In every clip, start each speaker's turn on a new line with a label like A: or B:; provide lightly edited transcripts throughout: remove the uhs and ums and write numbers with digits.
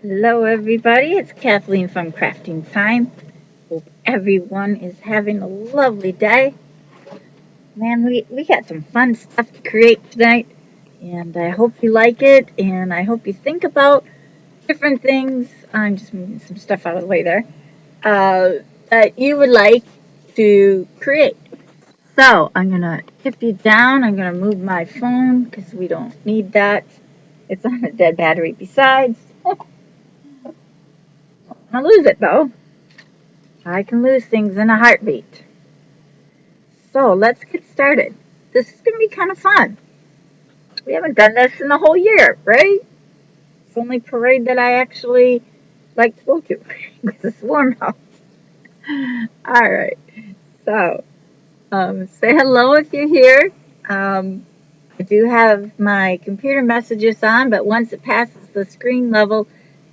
A: Hello, everybody. It's Kathleen from Crafting Time. Hope everyone is having a lovely day. Man, we got some fun stuff to create tonight, and I hope you like it, and I hope you think about different things. I'm just moving some stuff out of the way there uh, that you would like to create. So I'm going to tip you down. I'm going to move my phone because we don't need that. It's on a dead battery besides. I'll lose it though. I can lose things in a heartbeat. So let's get started. This is going to be kind of fun. We haven't done this in a whole year, right? It's the only parade that I actually like to go to because it's warm out. All right. So say hello if you're here. Um, I do have my computer messages on, but once it passes the screen level,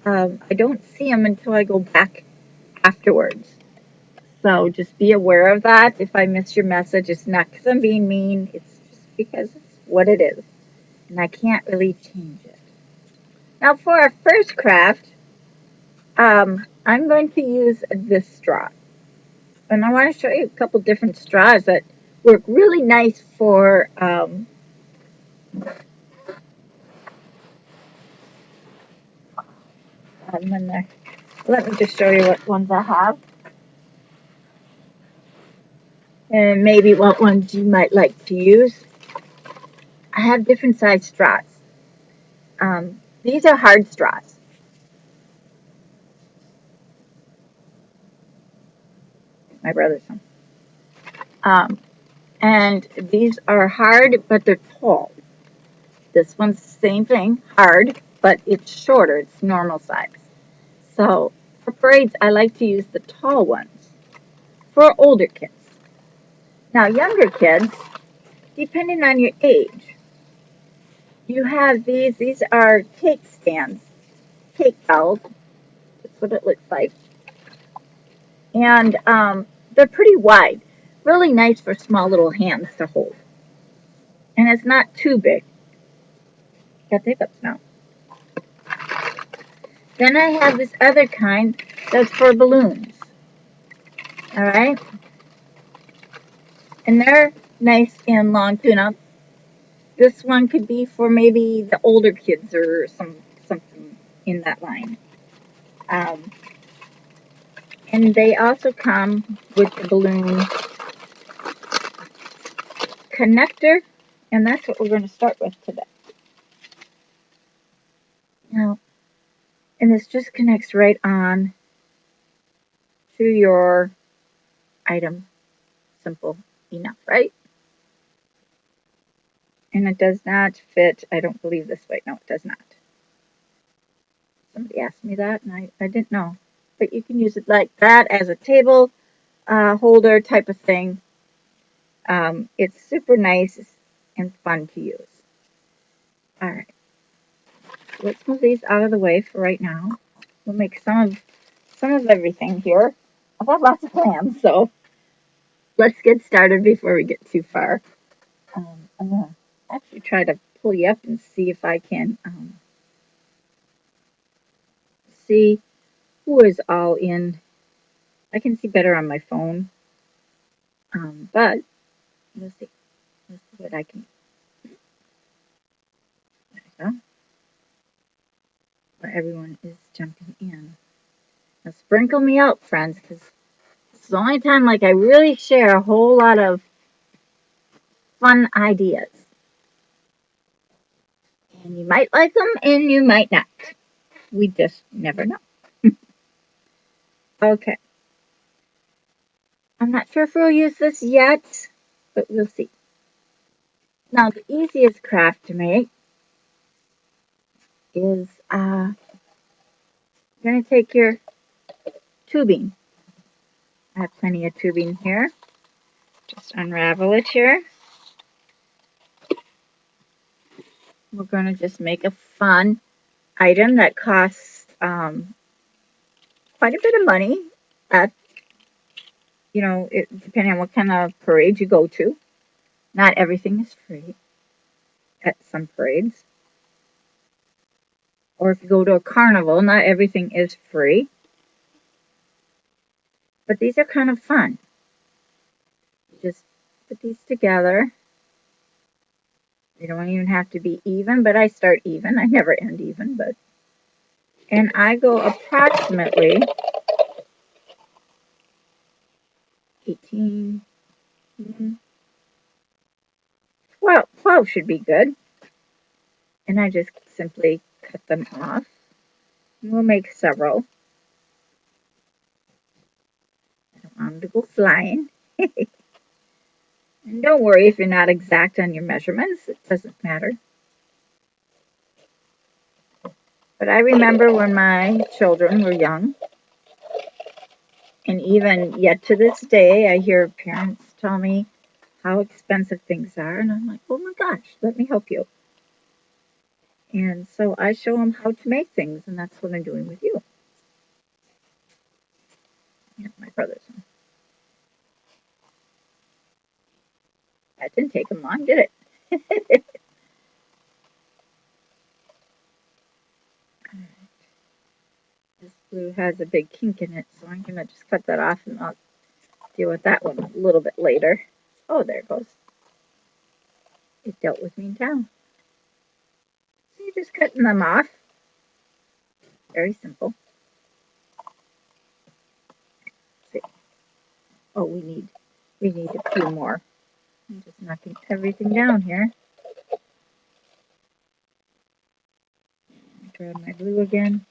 A: I don't see them until I go back afterwards. So just be aware of that. If I miss your message, it's not because I'm being mean. It's just because it's what it is. And I can't really change it. Now for our first craft, I'm going to use this straw. And I want to show you a couple different straws that work really nice for let me just show you what ones I have. And maybe what ones you might like to use. I have different size straws. These are hard straws. My brother's one. Um, and these are hard, but they're tall. This one's the same thing, hard, but it's shorter. It's normal size. So for parades, I like to use the tall ones for older kids. Now, younger kids, depending on your age, you have these. These are cake stands, cake bowls. That's what it looks like. And they're pretty wide, really nice for small little hands to hold. And it's not too big. Got the hiccups now. Then I have this other kind that's for balloons. All right. And they're nice and long too. Now, this one could be for maybe the older kids or something in that line. Um, and they also come with the balloon connector, and that's what we're going to start with today. Now, and this just connects right on to your item. Simple enough, right? And it does not fit, I don't believe this way. No, it does not. Somebody asked me that, and I didn't know. But you can use it like that as a table holder type of thing. It's super nice and fun to use. All right, let's move these out of the way for right now. We'll make some of everything here. I've got lots of plans, so let's get started before we get too far. I'm gonna actually try to pull you up and see if I can see who is all in. I can see better on my phone, but let's see. Let's see what I can. There we go. Where everyone is jumping in. Now sprinkle me out, friends, because it's the only time like I really share a whole lot of fun ideas. And you might like them and you might not. We just never know. Okay. I'm not sure if we'll use this yet, but we'll see. Now the easiest craft to make is you're going to take your tubing. I have plenty of tubing here. Just unravel it here. We're going to just make a fun item that costs quite a bit of money at, depending on what kind of parade you go to. Not everything is free at some parades. Or if you go to a carnival, not everything is free. But these are kind of fun. Just put these together. They don't even have to be even, but I start even. I never end even, but. And I go approximately 18, 12 should be good. And I just simply cut them off. We'll make several. I don't want them to go flying. And don't worry if you're not exact on your measurements. It doesn't matter. But I remember when my children were young, and even yet to this day, I hear parents tell me how expensive things are, and I'm like, oh my gosh, let me help you. And so I show them how to make things, and that's what I'm doing with you. Yeah, my brother's one. That didn't take him long, did it? This blue has a big kink in it, so I'm going to just cut that off, and I'll deal with that one a little bit later. Oh, there it goes. It dealt with me down. So you're just cutting them off. Very simple. Oh, we need a few more. I'm just knocking everything down here. Grab my glue again.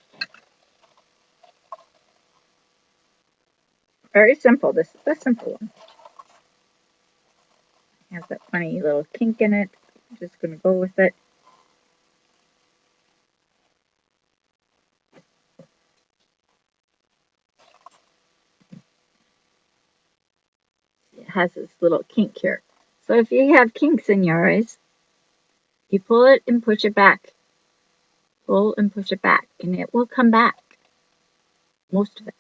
A: Very simple. This is the simple one. It has that funny little kink in it. I'm just going to go with it. It has this little kink here. So if you have kinks in yours, you pull it and push it back. Pull and push it back, and it will come back. Most of it.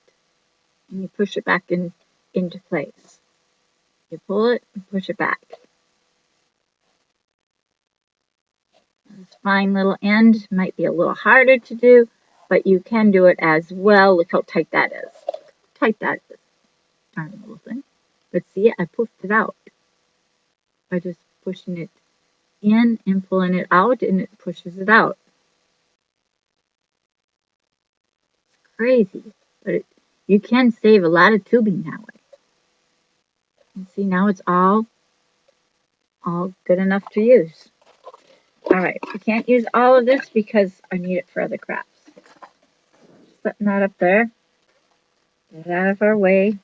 A: And you push it back into place. You pull it and push it back. This fine little end might be a little harder to do, but you can do it as well. Look how tight that is. How tight that is. Darn little thing. But see, I puffed it out by just pushing it in and pulling it out, and it pushes it out. Crazy, but you can save a lot of tubing that way. And see, now it's all good enough to use. All right, we can't use all of this because I need it for other crafts. Setting that up there. Get it out of our way.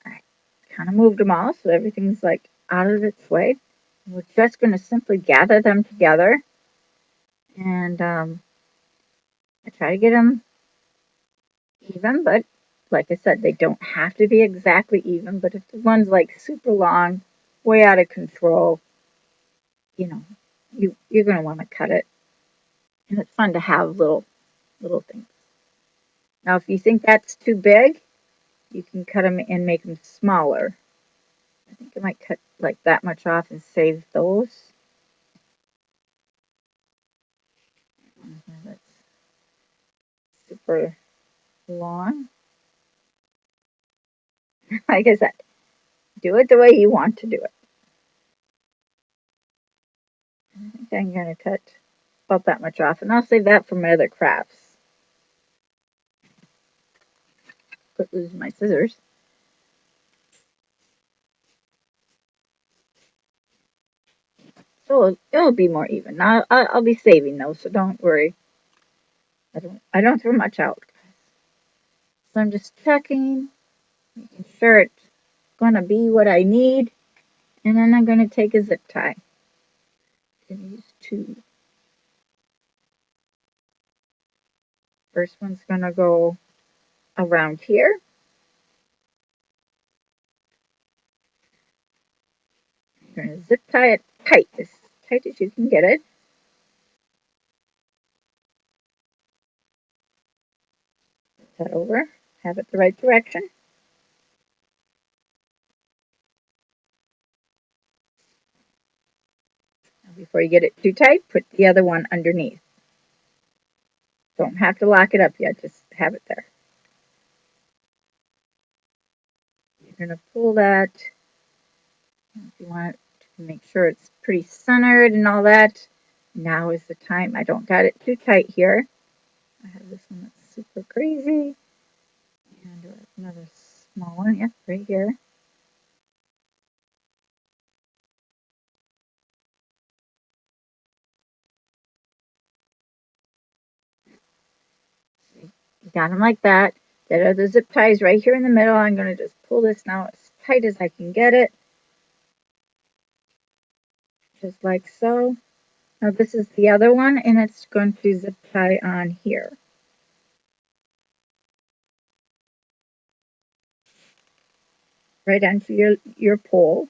A: I kind of moved them all so everything's like out of its way. We're just going to simply gather them together, and I try to get them even, but like I said, they don't have to be exactly even. But if the one's like super long, way out of control, you know, you're going to want to cut it. And it's fun to have little things. Now, if you think that's too big, you can cut them and make them smaller. I think I might cut like that much off and save those. That's super long. Like I said, do it the way you want to do it. I think I'm going to cut about that much off, and I'll save that for my other crafts. Quit losing my scissors. So it'll be more even. I'll be saving those, so don't worry. I don't throw much out. So I'm just checking, making sure it's gonna be what I need, and then I'm gonna take a zip tie. I'm gonna use two. First one's gonna go around here. You're gonna zip tie it tight, as tight as you can get it. That over, have it the right direction. before you get it too tight, put the other one underneath. Don't have to lock it up yet, just have it there. You're going to pull that. If you want to make sure it's pretty centered and all that, now is the time. I don't got it too tight here. I have this one that's super crazy. And another small one, yeah, right here. Got them like that. That are the zip ties right here in the middle. I'm going to just pull this now as tight as I can get it. Just like so. Now this is the other one, and it's going to zip tie on here. Right onto your pole.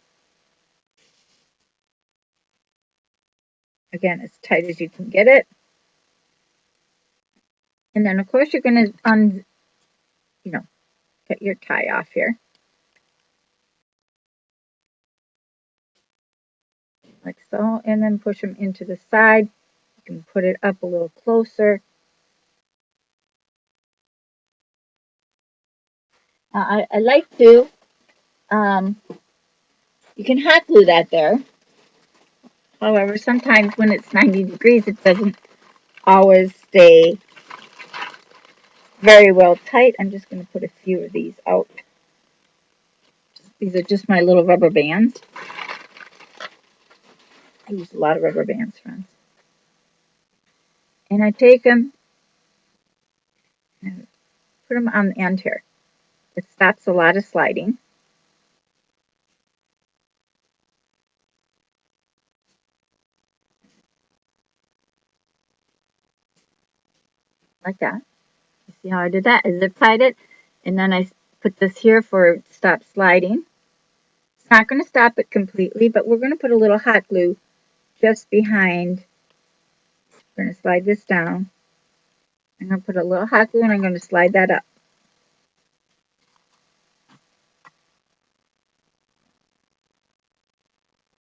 A: Again, as tight as you can get it. And then of course you're going to get your tie off here. Like so, and then push them into the side. You can put it up a little closer. I like to, you can hot glue that there. However, sometimes when it's 90 degrees, it doesn't always stay very well tight. I'm just going to put a few of these out. These are just my little rubber bands. I use a lot of rubber bands, friends. And I take them and put them on the end here. It stops a lot of sliding. Like that. You see how I did that? I zip tied it, and then I put this here for stop sliding. It's not going to stop it completely, but we're going to put a little hot glue just behind. We're going to slide this down. I'm going to put a little hot glue and I'm going to slide that up.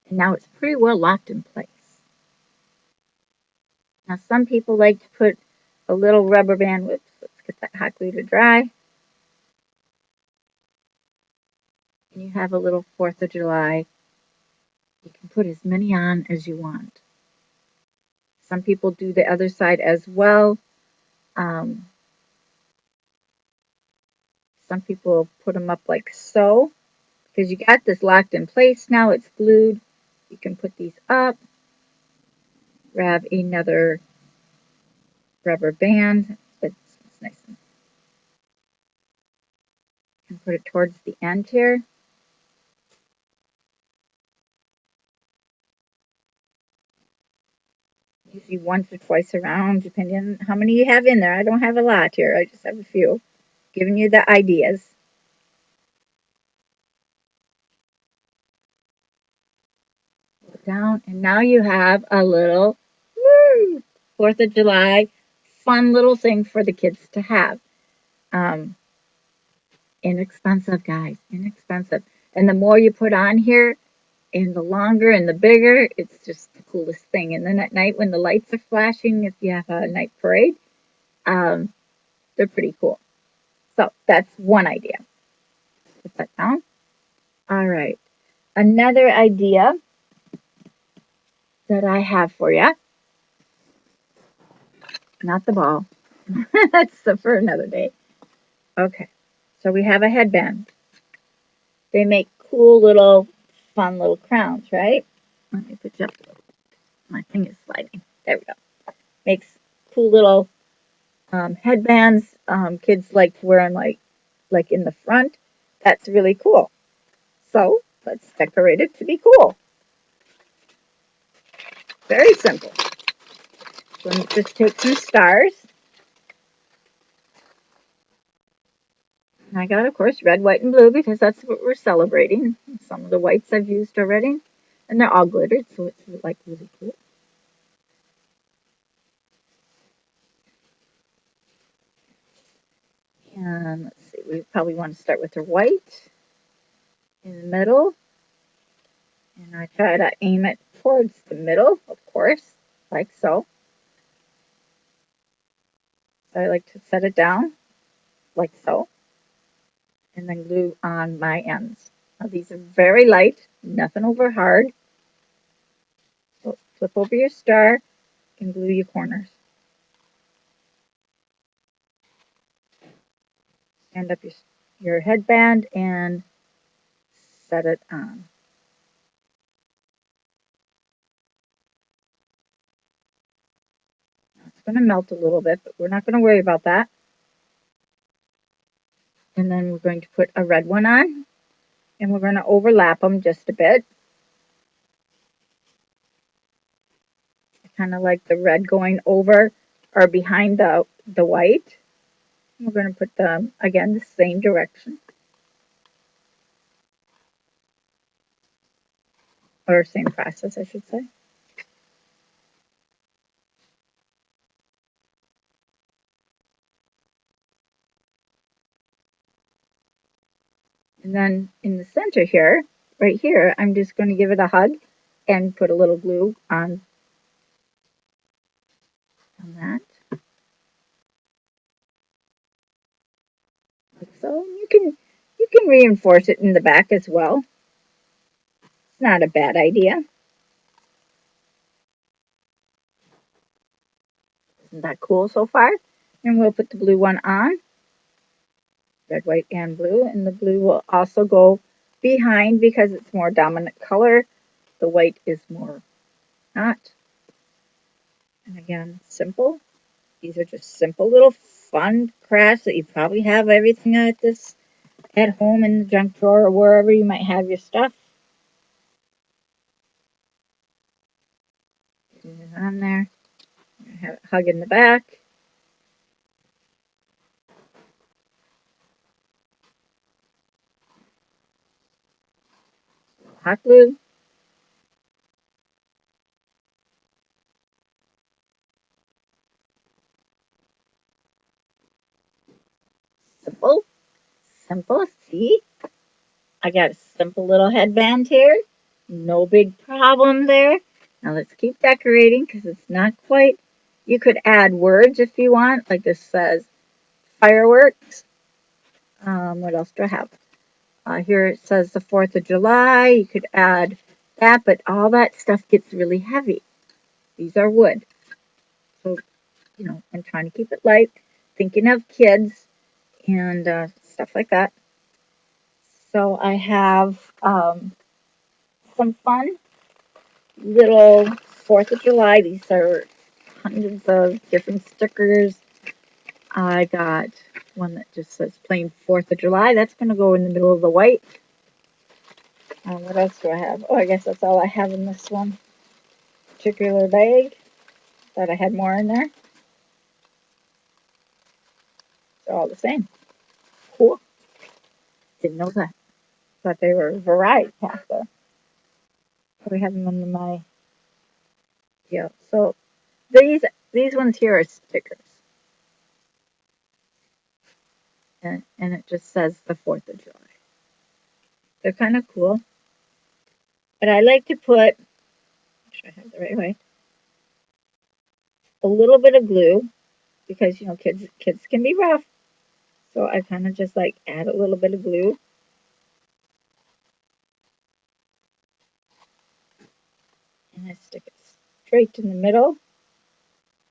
A: And now it's pretty well locked in place. Now some people like to put a little rubber band. Whoops, let's get that hot glue to dry. And you have a little 4th of July. You can put as many on as you want. Some people do the other side as well. Some people put them up like so. Because you got this locked in place now, it's glued. You can put these up. Grab another rubber band. It's nice and put it towards the end here. Usually once or twice around, depending on how many you have in there. I don't have a lot here. I just have a few. Giving you the ideas. Down, and now you have a little 4th of July fun little thing for the kids to have. Inexpensive, guys, inexpensive. And the more you put on here, and the longer and the bigger, it's just the coolest thing. And then at night when the lights are flashing, if you have a night parade, they're pretty cool. So that's one idea. Put that down. All right. Another idea that I have for you. Not the ball. That's for another day. Okay. So we have a headband. They make cool little, fun little crowns, right? Let me put you up. My thing is sliding. There we go. Makes cool little headbands. Kids like to wear them like in the front. That's really cool. So let's decorate it to be cool. Very simple. So let me just take some stars. I got, of course, red, white, and blue because that's what we're celebrating. Some of the whites I've used already. And they're all glittered, so it's like really cool. And let's see, we probably want to start with the white in the middle. And I try to aim it towards the middle, of course, like so. So I like to set it down like so, and then glue on my ends. Now these are very light, nothing over hard. So flip over your star and glue your corners. Stand up your headband and set it on. It's going to melt a little bit, but we're not going to worry about that. And then we're going to put a red one on, and we're going to overlap them just a bit. I kind of like the red going over or behind the white. We're going to put them, again, the same direction. Or same process, I should say. And then in the center here, right here, I'm just going to give it a hug and put a little glue on that. Like so. You can reinforce it in the back as well. It's not a bad idea. Isn't that cool so far? And we'll put the blue one on. Red, white, and blue. And the blue will also go behind because it's more dominant color. The white is more not. And again, simple. These are just simple little fun crafts that you probably have everything at home in the junk drawer or wherever you might have your stuff. Put it on there. Have it hug in the back. Hot glue. Simple. Simple. See? I got a simple little headband here. No big problem there. Now let's keep decorating because it's not quite. You could add words if you want. Like this says fireworks. What else do I have? Here it says the 4th of July. You could add that, but all that stuff gets really heavy. These are wood. So, I'm trying to keep it light, thinking of kids and stuff like that. So I have some fun little 4th of July. These are hundreds of different stickers. I got one that just says plain 4th of July. That's going to go in the middle of the white. What else do I have? Oh, I guess that's all I have in this one particular bag. Thought I had more in there. They're all the same. Cool. Didn't know that. Thought they were variety pack there. We have them in my, yeah. So these ones here are stickers. And it just says the 4th of July. They're kind of cool. But I like to put, make sure I have the right way, a little bit of glue because, kids can be rough. So I kind of just like add a little bit of glue. And I stick it straight in the middle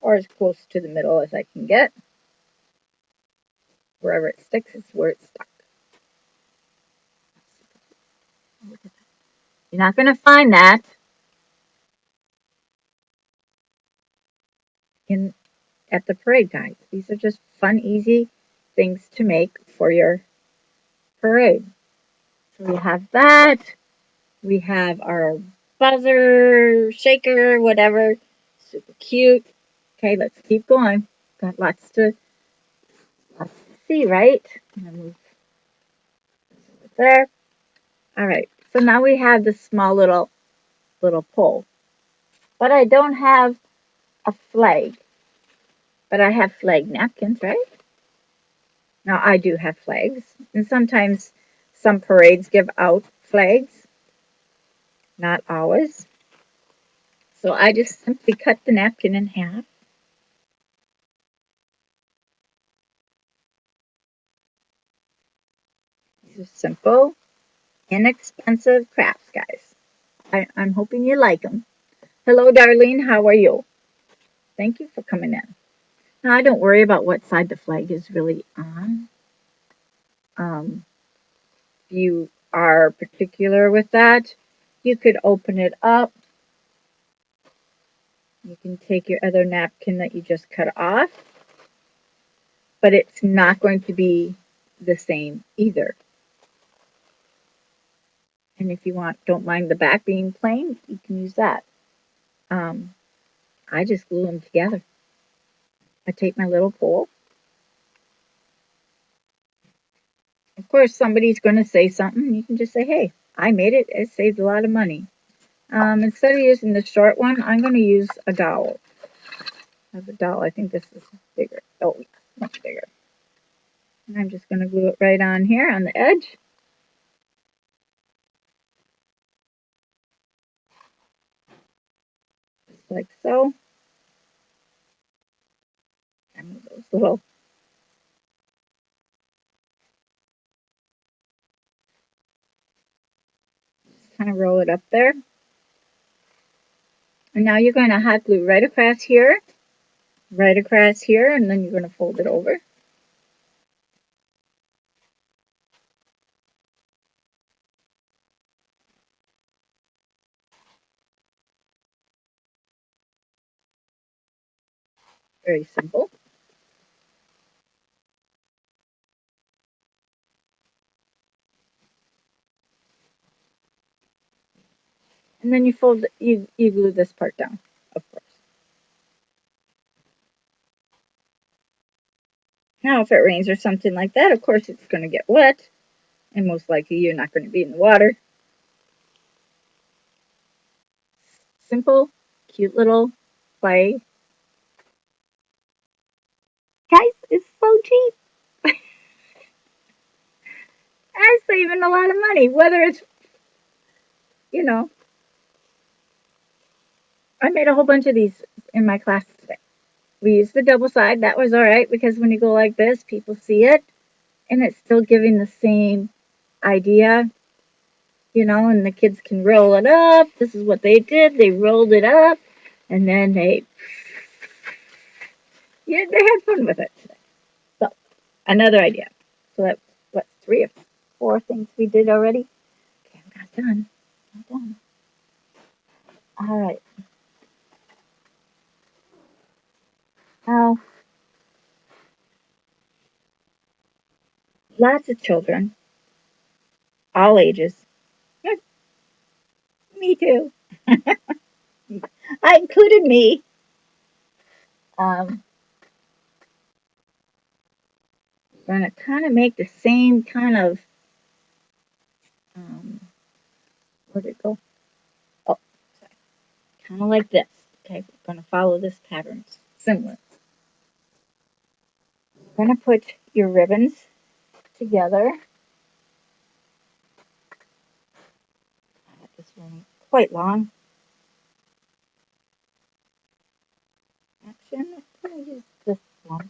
A: or as close to the middle as I can get. Wherever it sticks is where it's stuck. You're not going to find that at the parade guides. These are just fun, easy things to make for your parade. So we have that. We have our buzzer, shaker, whatever. Super cute. Okay, let's keep going. Got lots to see, right? I'm gonna move there. All right. So now we have this small little pole. But I don't have a flag. But I have flag napkins, right? Now I do have flags. And sometimes some parades give out flags. Not always. So I just simply cut the napkin in half. These are simple, inexpensive crafts, guys. I'm hoping you like them. Hello, Darlene. How are you? Thank you for coming in. Now, I don't worry about what side the flag is really on. If you are particular with that, you could open it up. You can take your other napkin that you just cut off, but it's not going to be the same either. And if you don't mind the back being plain, you can use that. I just glue them together. I take my little pole. Of course, somebody's going to say something. You can just say, hey, I made it. It saved a lot of money. Instead of using the short one, I'm going to use a dowel. I have a dowel. I think this is bigger. Oh, much bigger. And I'm just going to glue it right on here on the edge. Just like so. And those little kind of roll it up there. And now you're going to hot glue right across here, and then you're going to fold it over. Very simple. And then you glue this part down, of course. Now, if it rains or something like that, of course it's going to get wet, and most likely you're not going to be in the water. Simple, cute little play. Guys, it's so cheap. I'm saving a lot of money, whether it's, you know, I made a whole bunch of these in my class today. We used the double side. That was all right because when you go like this, people see it, and it's still giving the same idea, and the kids can roll it up. This is what they did. They rolled it up, and then they had fun with it today. So, another idea. So that's, what, 3 or 4 things we did already? Okay, I'm not done. Not done. All right. Now, lots of children, all ages. Me too. I included me. Um, going to kind of make the same kind of, where'd it go? Oh, kind of like this. Okay, we're going to follow this pattern. Similar. You're going to put your ribbons together. This one quite long. Actually, I'm going to use this one.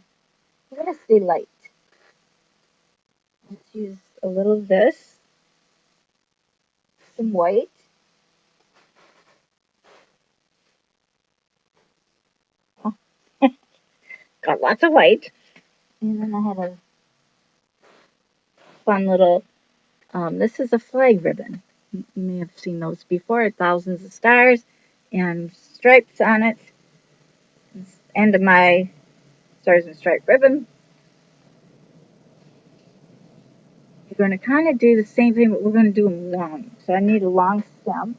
A: I'm going to stay light. Let's use a little of this, some white. Oh, got lots of white. And then I have a fun little, this is a flag ribbon. You may have seen those before, thousands of stars and stripes on it. It's the end of my stars and stripe ribbon. We're going to kind of do the same thing, but we're going to do them long. So I need a long stem.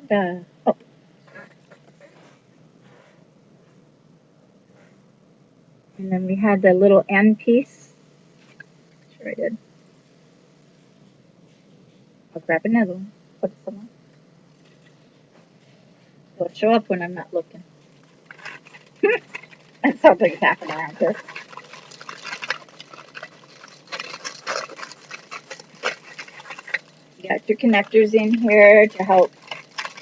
A: Oh, and then we had the little end piece. Sure I did. I'll grab another one. Put it somewhere. It'll show up when I'm not looking. That sounds like it's happening around here. You got your connectors in here to help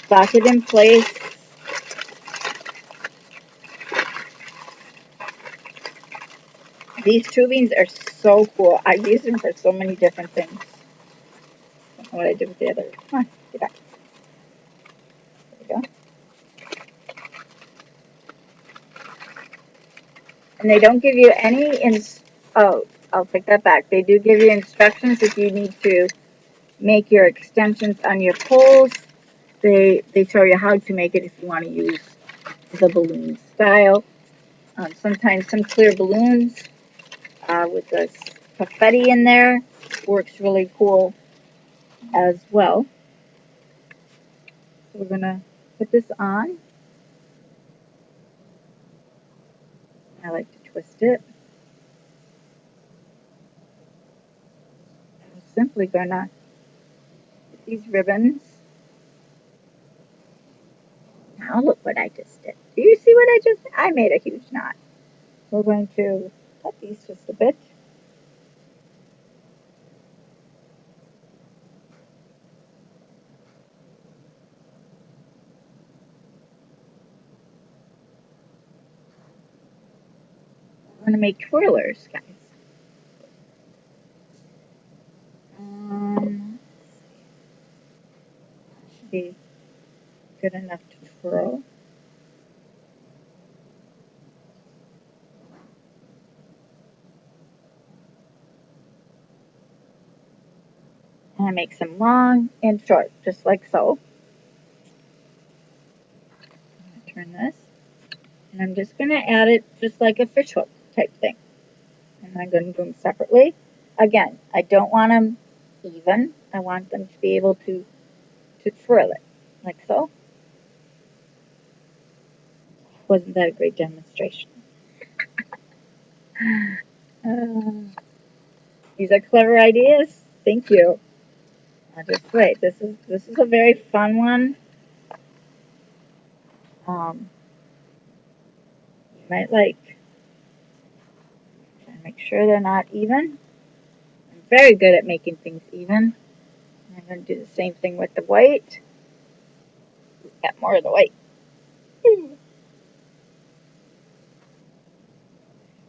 A: lock it in place. These tubings are so cool. I use them for so many different things. I don't know what I did with the other. Come on, get back. There we go. And they don't give you any oh, I'll take that back. They do give you instructions if you need to make your extensions on your poles. They show you how to make it if you want to use the balloon style. Sometimes some clear balloons with the confetti in there works really cool as well. So we're gonna put this on. I like to twist it. I'm simply gonna get these ribbons. Now look what I just did. Do you see what I just did? I made a huge knot. We're going to cut these just a bit. I'm gonna make twirlers, guys. Should be good enough to twirl. And I make some long and short, just like so. I'm gonna turn this, and I'm just gonna add it just like a fish hook type thing. And I'm gonna do them separately. Again, I don't want them even. I want them to be able to twirl it, like so. Wasn't that a great demonstration? These are clever ideas. Thank you. I'll just wait. This is a very fun one. You might like. Try to make sure they're not even. I'm very good at making things even. I'm going to do the same thing with the white. Got more of the white.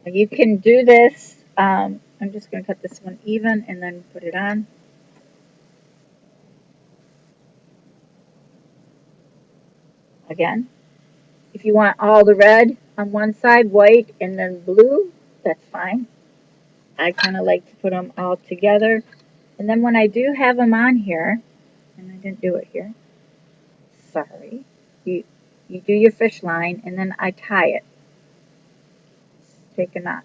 A: You can do this. I'm just going to cut this one even and then put it on. Again, if you want all the red on one side, white, and then blue, that's fine. I kind of like to put them all together. And then when I do have them on here, and I didn't do it here, sorry, you do your fish line and then I tie it. Take a knot.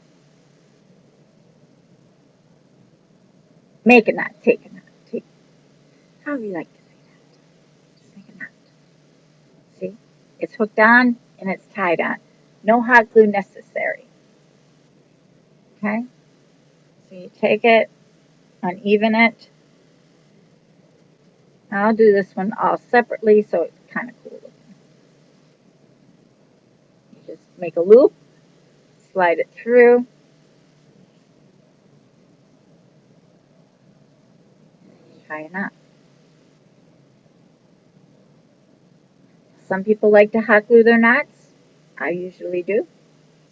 A: Make a knot, take a knot. Take, however you like to say that. Just make a knot. See? It's hooked on and it's tied on. No hot glue necessary. Okay? So you take it, uneven it. I'll do this one all separately so it's kind of cool looking. You just make a loop, slide it through. Tie a knot. Some people like to hot glue their knots. I usually do.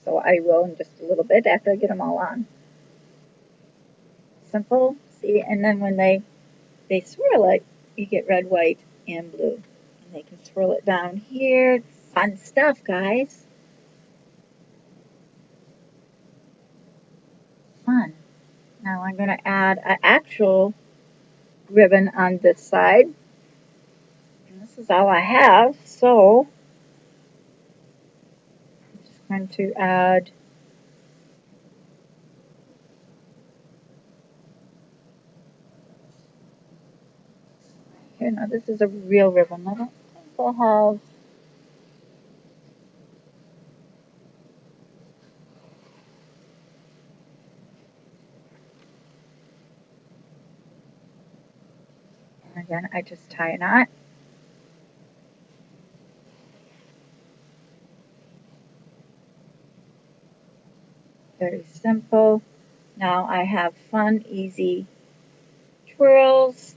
A: So I will in just a little bit after I get them all on. Simple, see, and then when they swirl it, you get red, white, and blue. And they can swirl it down here. Fun stuff, guys. Fun. Now I'm going to add an actual ribbon on this side. And this is all I have, so I'm just going to add here. Now this is a real ribbon. I don't think I have. And again, I just tie a knot. Very simple. Now I have fun, easy twirls.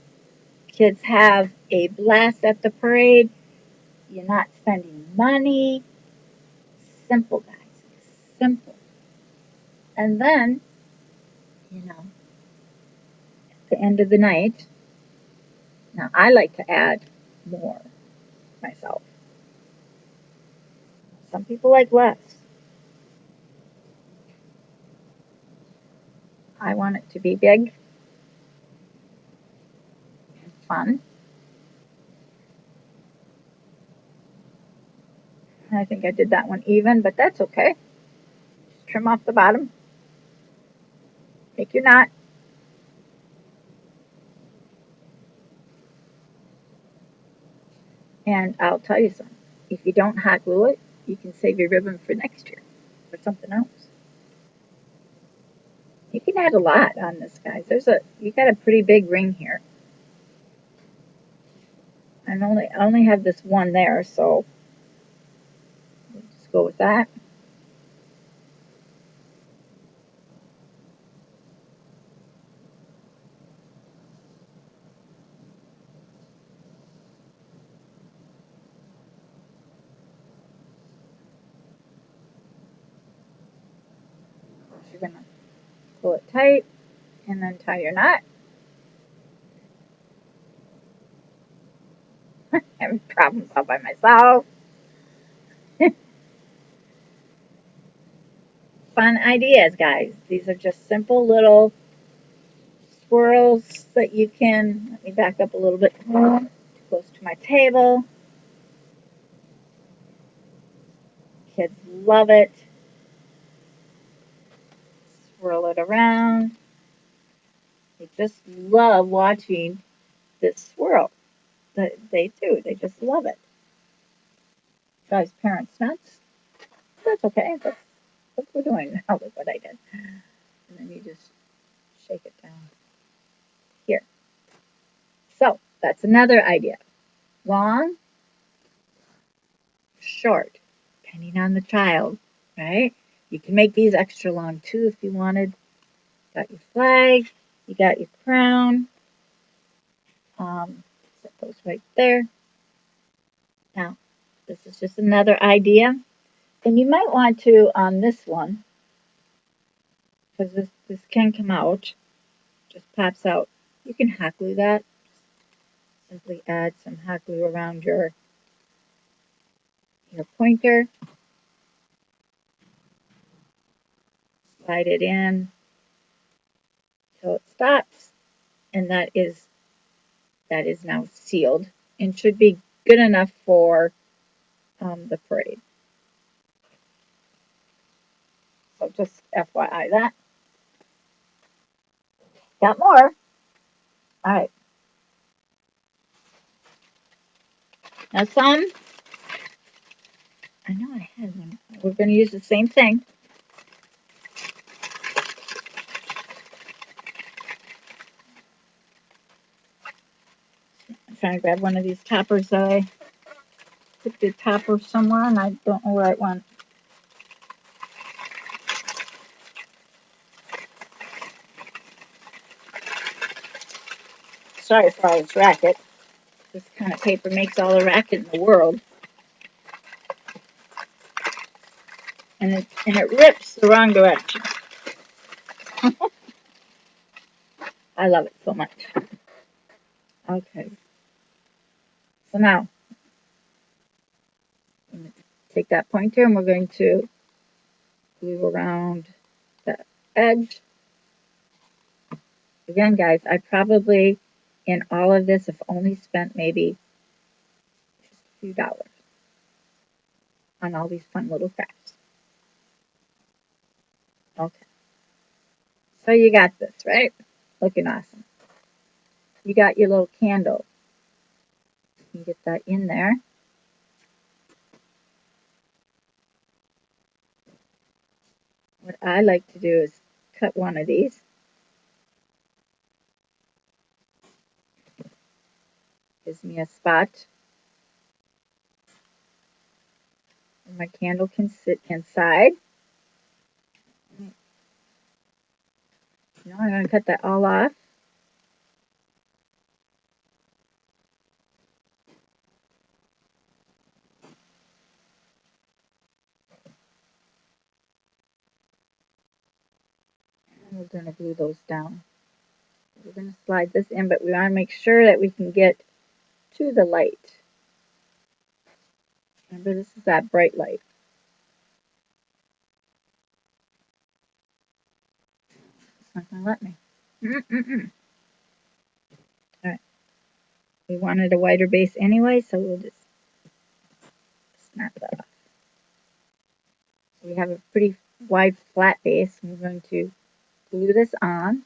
A: kids have a blast at the parade. You're not spending money. Simple, guys. Simple. And then, at the end of the night, now I like to add more myself. Some people like less. I want it to be big and fun. I think I did that one even, but that's okay. Just trim off the bottom. Make your knot. And I'll tell you something. If you don't hot glue it, you can save your ribbon for next year or something else. You can add a lot on this, guys. You got a pretty big ring here. I only have this one there, so we'll just go with that. You're gonna pull it tight and then tie your knot. Having problems all by myself. Fun ideas, guys. These are just simple little swirls that you can. Let me back up a little bit more, too close to my table. Kids love it. Swirl it around. They just love watching this swirl. They do. They just love it. Drives parents nuts. That's okay. That's what we're doing now. Look what I did. And then you just shake it down here. So that's another idea. Long, short, depending on the child, right? You can make these extra long too if you wanted. Got your flag, you got your crown. Set those right there. Now, this is just another idea. And you might want to, on this one, because this can come out, just pops out. You can hot glue that. Simply add some hot glue around your pointer. Slide it in till it stops, and that is now sealed and should be good enough for the parade. So just FYI that. Got more. All right. Now some, I know I had one. We're going to use the same thing. I'm trying to grab one of these toppers that I put the topper somewhere and I don't know where it went. Sorry for all this racket. This kind of paper makes all the racket in the world. And it rips the wrong direction. I love it so much. Okay. So now, I'm going to take that pointer and we're going to glue around the edge. Again, guys, I probably, in all of this, have only spent maybe just a few dollars on all these fun little crafts. Okay. So you got this, right? Looking awesome. You got your little candle. You can get that in there. What I like to do is cut one of these. Gives me a spot where my candle can sit inside. Now I'm going to cut that all off. we're going to glue those down. We're going to slide this in, but we want to make sure that we can get to the light. Remember, this is that bright light. It's not going to let me. All right. We wanted a wider base anyway, so we'll just snap that off. We have a pretty wide flat base. We're going to glue this on,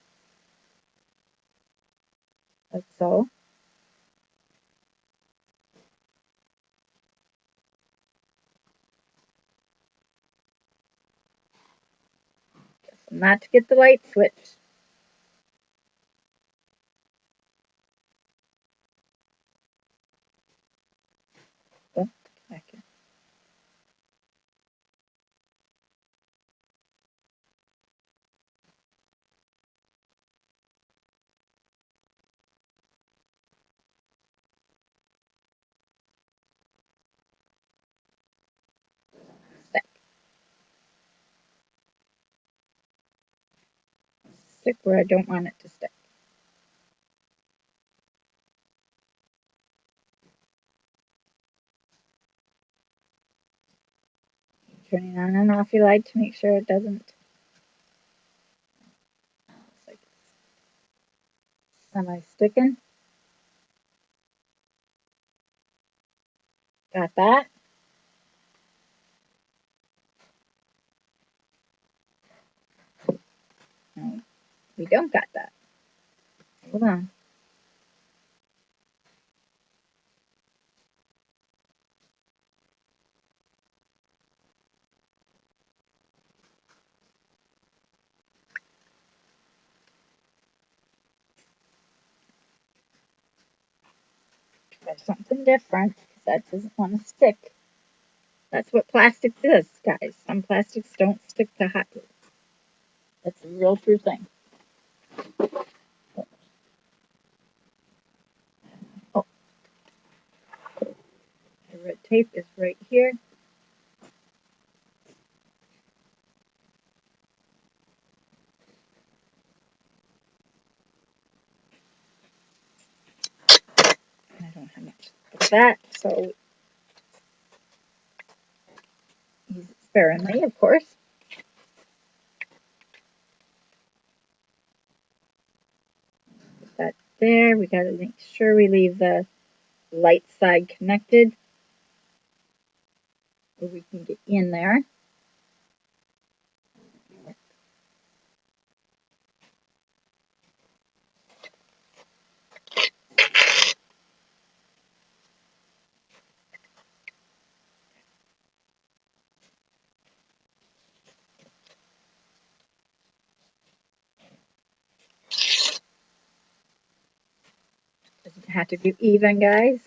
A: like so. Not to get the light switch. Oh, back in. Stick where I don't want it to stick. Turning on and off your light to make sure it doesn't. It's like semi-sticking. Got that? No, we don't got that. Hold on. Try something different because that doesn't want to stick. That's what plastic does, guys. Some plastics don't stick to hot glue. That's a real true thing. Oh, the red tape is right here. I don't have much of that, so use it sparingly, of course. Put that there. We got to make sure we leave the light side connected where we can get in there. Doesn't have to be even, guys.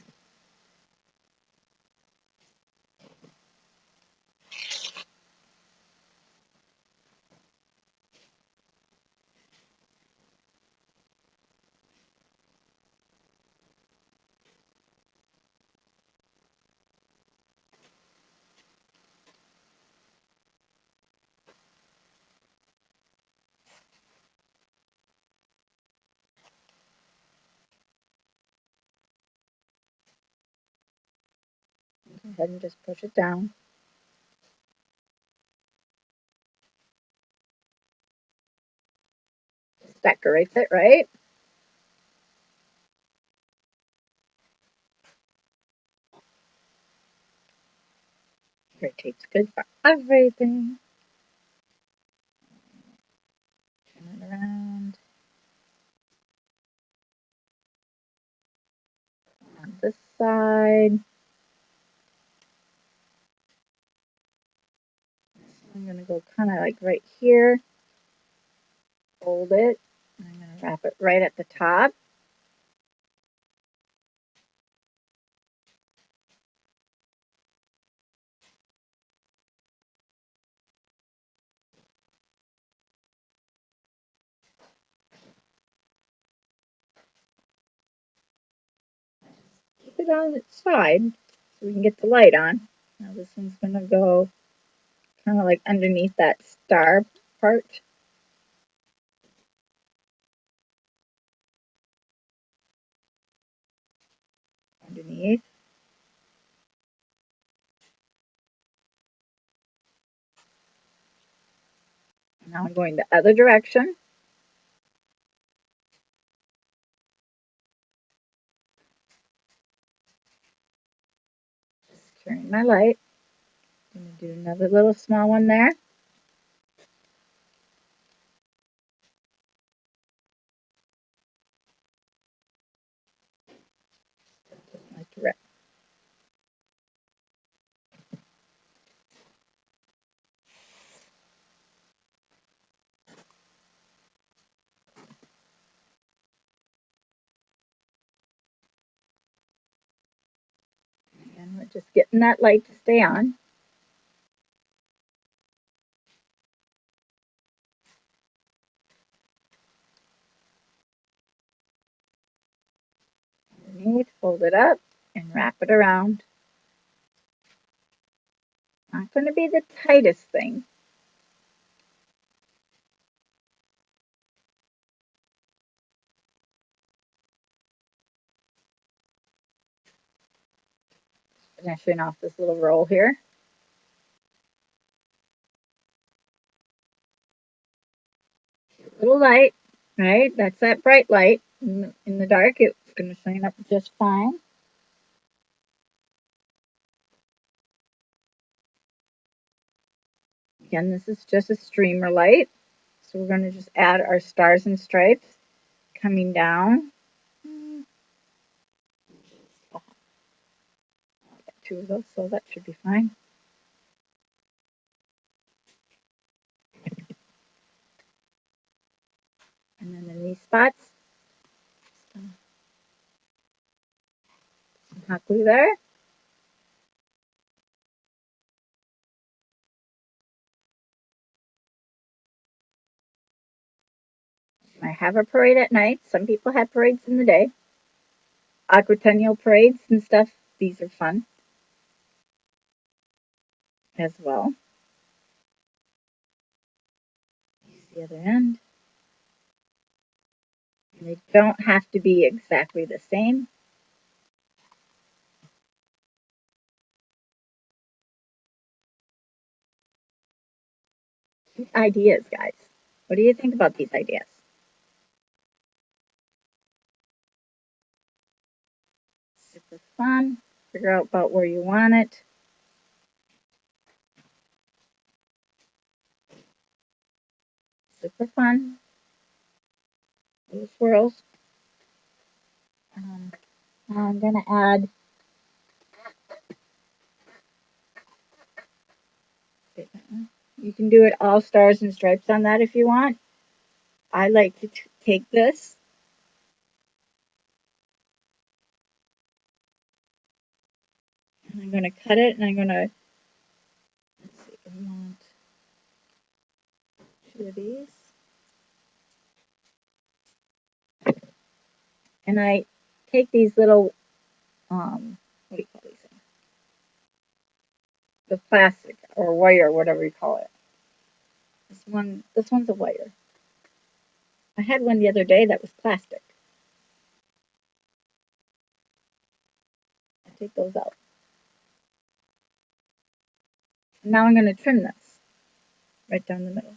A: Go ahead and just push it down. Just decorates it, right? Gray tape's good for everything. Turn it around. On this side. I'm going to go kind of like right here. Fold it. I'm going to wrap it right at the top. Keep it on its side so we can get the light on. Now this one's going to go kind of like underneath that star part. underneath. Now I'm going the other direction. Securing my light. I'm going to do another little small one there. Like to rip. And we're just getting that light to stay on. Underneath, fold it up, and wrap it around. Not going to be the tightest thing. Finishing off this little roll here. Little light, right? That's that bright light. In the dark, it's going to shine up just fine. Again, this is just a streamer light. So we're going to just add our stars and stripes coming down. Oh, I got two of those, so that should be fine. And then in these spots, some hot glue there. I have a parade at night. Some people have parades in the day. Aquatennial parades and stuff, these are fun as well. Here's the other end. And they don't have to be exactly the same. Ideas, guys. What do you think about these ideas? Super fun. Figure out about where you want it. Super fun. Little swirls. Now I'm going to add you can do it all stars and stripes on that if you want. I like to take this and I'm going to cut it and I'm going to, let's see, I want two of these. And I take these little, what do you call these things? The plastic or wire, whatever you call it. This one's a wire. I had one the other day that was plastic. I take those out. And now I'm going to trim this right down the middle.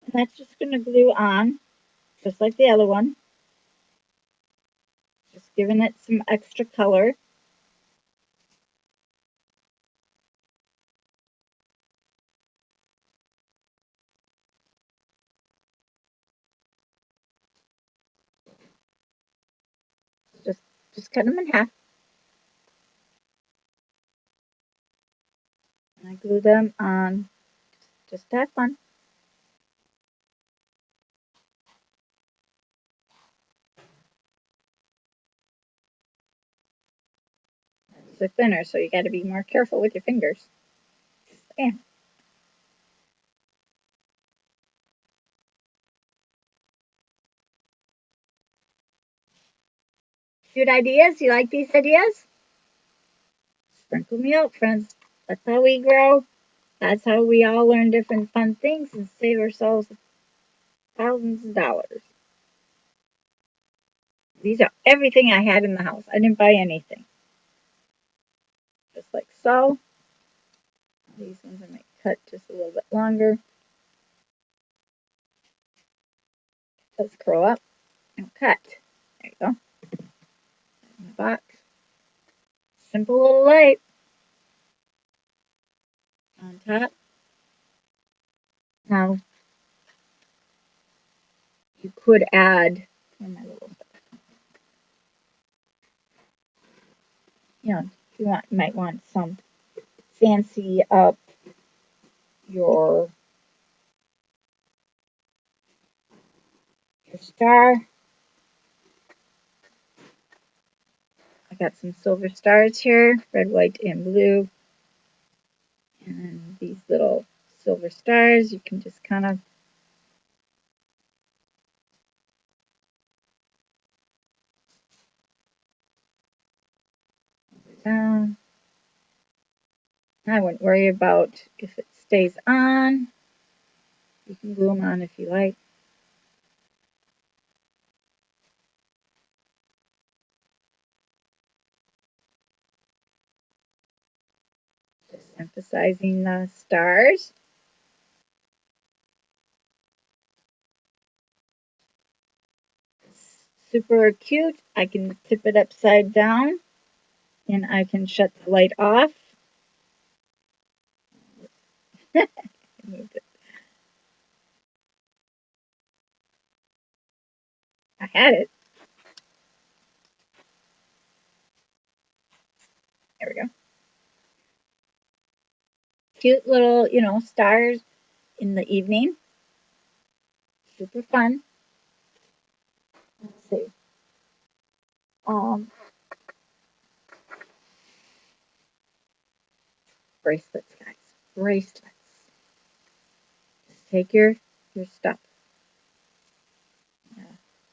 A: And that's just going to glue on, just like the other one. Just giving it some extra color. Just cut them in half. And I glue them on just to have fun. They're thinner, so you got to be more careful with your fingers. Yeah. Good ideas? You like these ideas? Sprinkle me out, friends. That's how we grow. That's how we all learn different fun things and save ourselves thousands of dollars. These are everything I had in the house. I didn't buy anything. Just like so. These ones I might cut just a little bit longer. Let's curl up and cut. There you go. In the box. Simple little light on top. Now, you could add, if you want, you might want some fancy up your star. I got some silver stars here, red, white, and blue. And then these little silver stars, you can just kind of down. I wouldn't worry about if it stays on. You can glue them on if you like. Just emphasizing the stars. Super cute. I can tip it upside down and I can shut the light off. I had it. There we go. Cute little, stars in the evening. Super fun. Let's see. Bracelets, guys. Bracelets. Just take your stuff.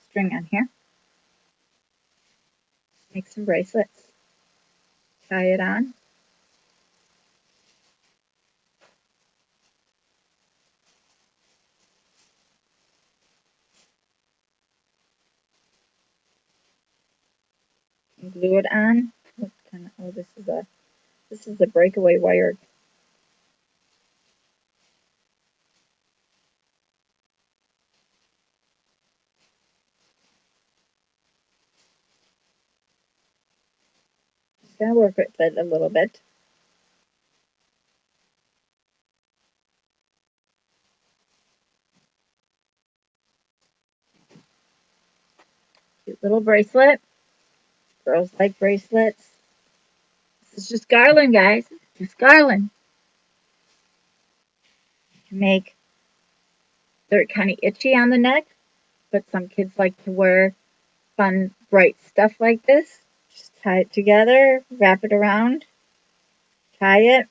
A: String on here. Make some bracelets. Tie it on. Glue it on. This is a breakaway wire. Just gonna work with it a little bit. Cute little bracelet. Girls like bracelets. This is just garland, guys. Just garland. They're kind of itchy on the neck, but some kids like to wear fun, bright stuff like this. Just tie it together, wrap it around, tie it.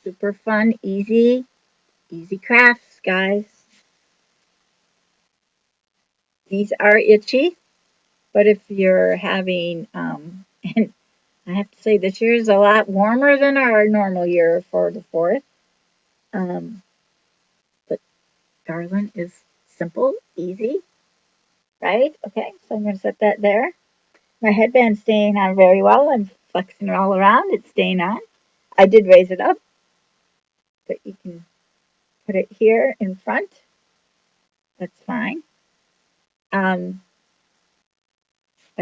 A: Super fun, easy crafts, guys. These are itchy, but if you're having, and I have to say this year is a lot warmer than our normal year for the 4th. But garland is simple, easy, right? Okay, so I'm going to set that there. My headband's staying on very well. I'm flexing it all around. It's staying on. I did raise it up, but you can put it here in front. That's fine. I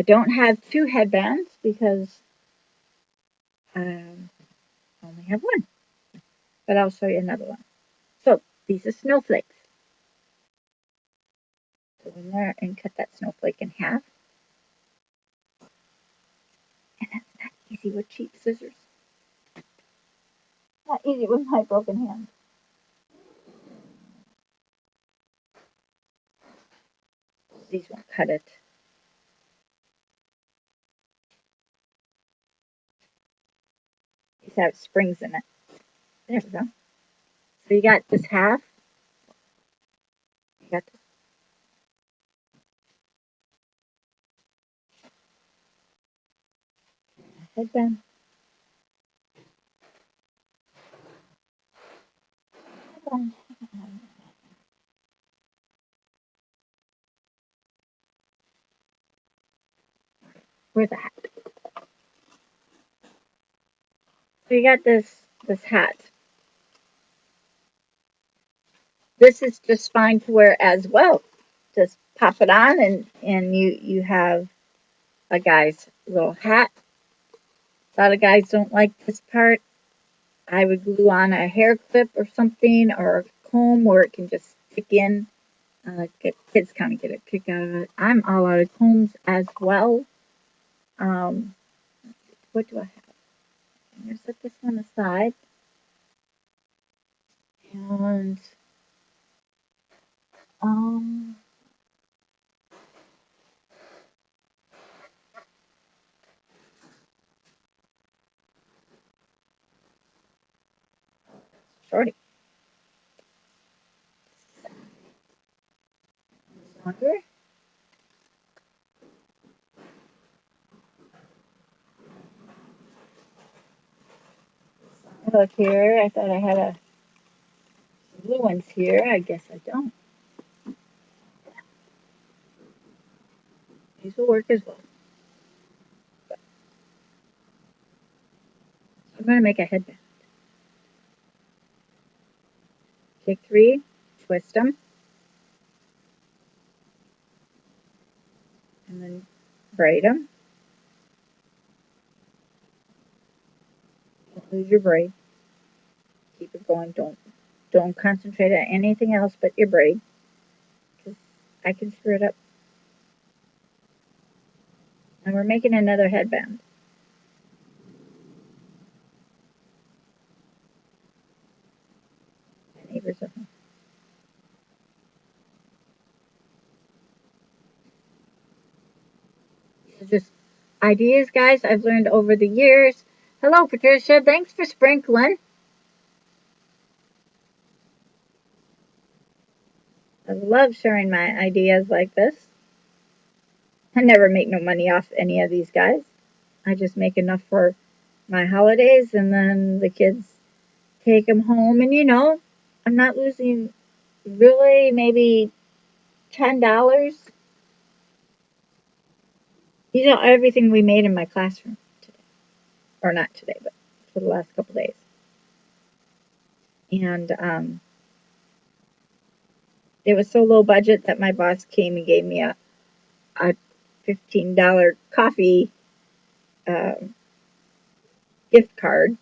A: don't have 2 headbands because I only have 1. But I'll show you another one. So these are snowflakes. Go in there and cut that snowflake in half. And that's not easy with cheap scissors. Not easy with my broken hand. These won't cut it. These have springs in it. There we go. So you got this half. You got this headband. Headband. Where's the hat? So you got this hat. This is just fine to wear as well. Just pop it on and you have a guy's little hat. A lot of guys don't like this part. I would glue on a hair clip or something or a comb where it can just stick in. Kids kind of get a kick out of it. I'm all out of combs as well. Um, what do I have? I'm going to set this one aside. And um, shorty. Longer. Look here. I thought I had a blue ones here. I guess I don't. These will work as well. I'm going to make a headband. Take 3, twist them, and then braid them. Don't lose your braid. Keep it going. Don't concentrate on anything else but your braid, because I can screw it up. And we're making another headband. Neighbors are home. Just ideas, guys, I've learned over the years. Hello, Patricia. Thanks for sprinkling. I love sharing my ideas like this. I never make no money off any of these guys. I just make enough for my holidays, and then the kids take them home. And I'm not losing really maybe $10. Everything we made in my classroom today, or not today, but for the last couple days. And it was so low budget that my boss came and gave me a $15 coffee uh, gift card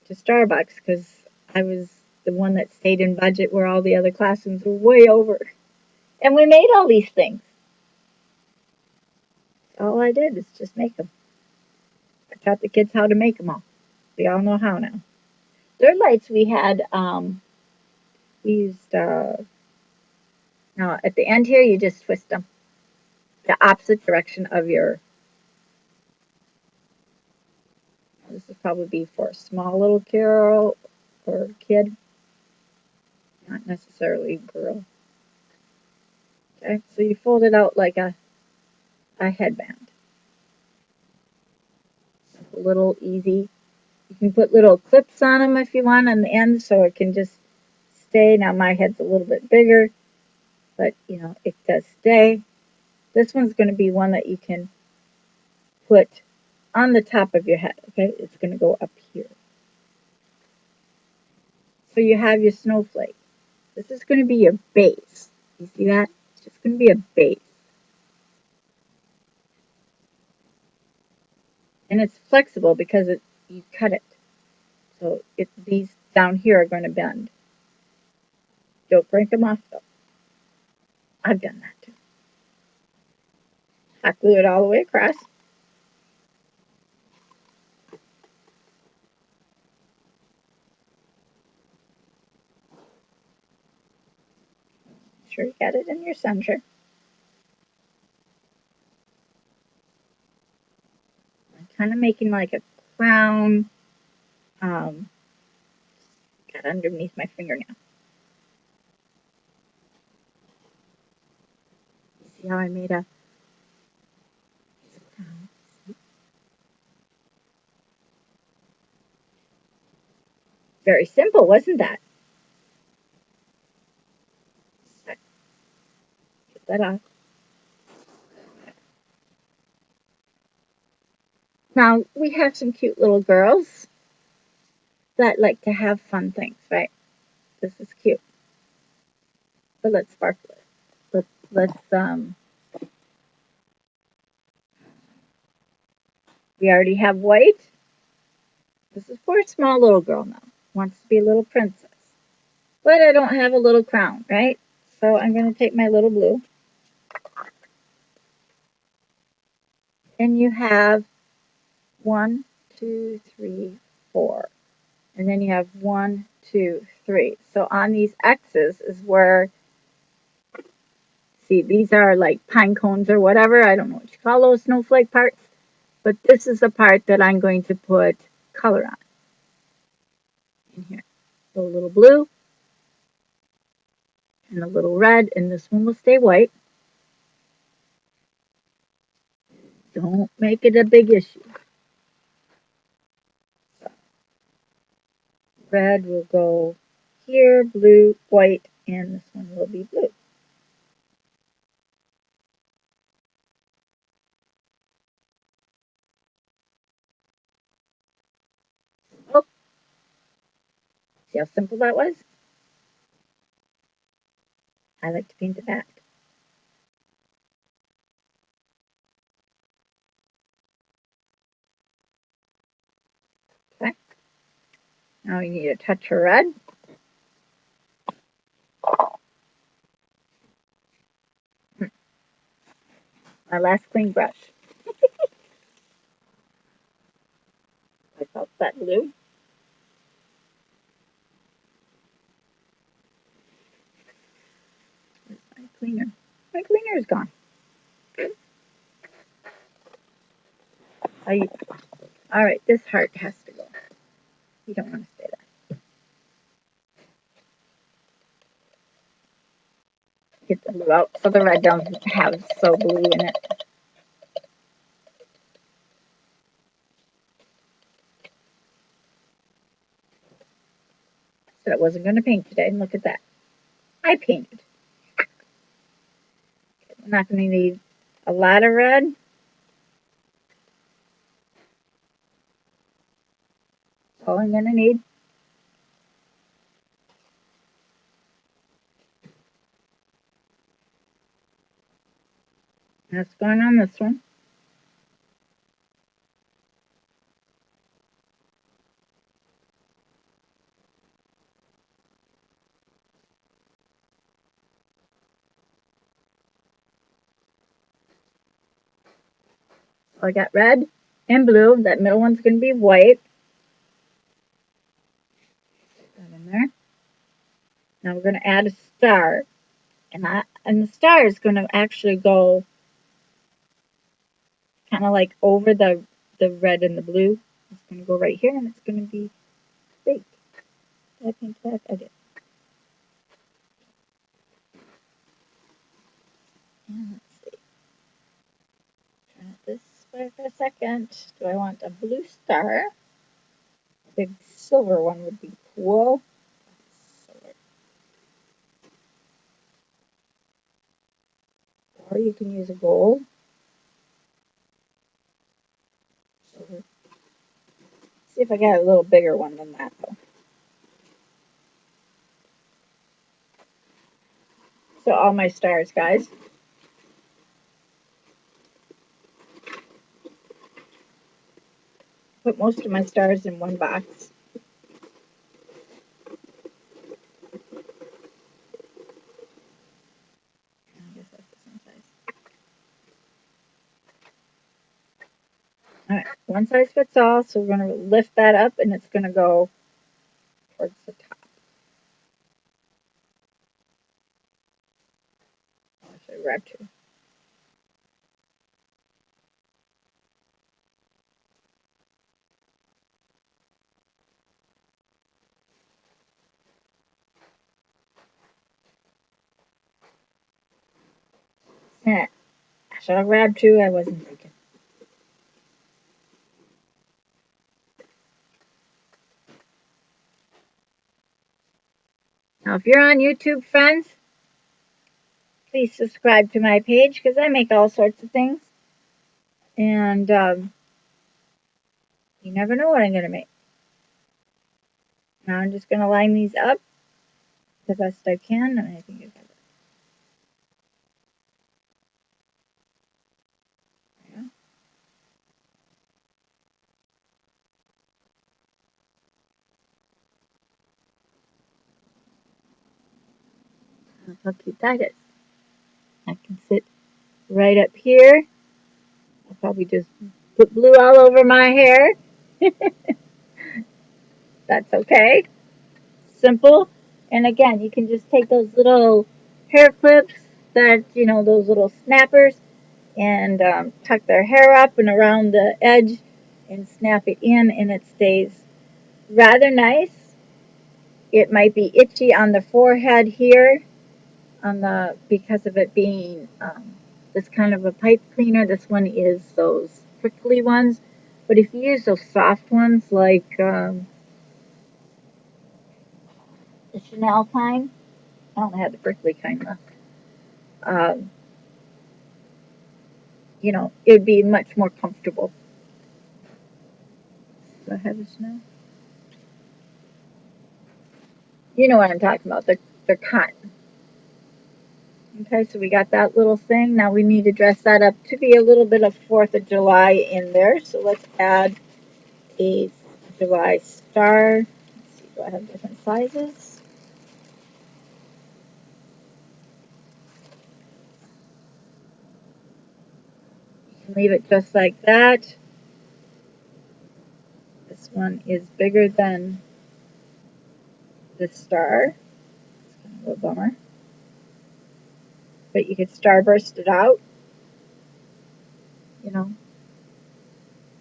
A: to Starbucks because I was the one that stayed in budget where all the other classrooms were way over. And we made all these things. All I did is just make them. I taught the kids how to make them all. We all know how now. Their lights we used, now at the end here, you just twist them the opposite direction of your, this would probably be for a small little girl or kid, not necessarily girl. Okay, so you fold it out like a headband. A little easy. You can put little clips on them if you want on the end so it can just stay. Now my head's a little bit bigger, but it does stay. This one's going to be one that you can put on the top of your head, okay? It's going to go up here. So you have your snowflake. This is going to be your base. You see that? It's just going to be a base. And it's flexible because you cut it. So these down here are going to bend. Don't break them off though. I've done that too. I glue it all the way across. Sure you got it in your center. I'm kind of making like a crown Um, got underneath my fingernail. See how I made a very simple, wasn't that? Get that off. Now we have some cute little girls that like to have fun things, right? This is cute, but let's sparkle it. Let's. We already have white. This is for a small little girl now. Wants to be a little princess. But I don't have a little crown, right? So I'm going to take my little blue. And you have 1, 2, 3, 4. And then you have 1, 2, 3. So on these X's is where, see, these are like pine cones or whatever. I don't know what you call those snowflake parts. But this is the part that I'm going to put color on in here. So a little blue and a little red. And this one will stay white. Don't make it a big issue. Red will go here, blue, white, and this one will be blue. Oh, see how simple that was? I like to paint the back. Okay. Now you need a touch of red. My last clean brush. I felt that blue. Where's my cleaner? My cleaner is gone. All right, this heart has to go. You don't want to stay there. Get the blue out so the red doesn't have so blue in it. Said I wasn't going to paint today, and look at that. I painted. I'm not going to need a lot of red. That's all I'm going to need. That's going on this one. So I got red and blue. That middle one's going to be white. Put that in there. Now we're going to add a star. And the star is going to actually go kind of like over the red and the blue. It's going to go right here, and it's going to be big. Did I paint that? I did. And let's see. Try it this way for a second. Do I want a blue star? A big silver one would be cool. Silver. Or you can use a gold. Silver. See if I got a little bigger one than that, though. So all my stars, guys. Put most of my stars in one box. I guess that's the same size. All right, one size fits all, so we're going to lift that up, and it's going to go towards the top. Oh, should I grab two? Should I grab two? I wasn't thinking. Now, if you're on YouTube, friends, please subscribe to my page because I make all sorts of things. And you never know what I'm going to make. Now I'm just going to line these up the best I can. And I think I got it. Yeah. That's how cute that is. I can sit right up here. I'll probably just put blue all over my hair. That's okay. Simple. And again, you can just take those little hair clips that, those little snappers and tuck their hair up and around the edge and snap it in, and it stays rather nice. It might be itchy on the forehead here because of it being this kind of a pipe cleaner. This one is those prickly ones. But if you use those soft ones like the Chanel kind, I don't have the prickly kind left. It would be much more comfortable. Do I have the Chanel? You know what I'm talking about. They're cotton. Okay, so we got that little thing. Now we need to dress that up to be a little bit of 4th of July in there. So let's add a July star. Let's see, do I have different sizes? You can leave it just like that. This one is bigger than the star. It's kind of a bummer. But you could starburst it out,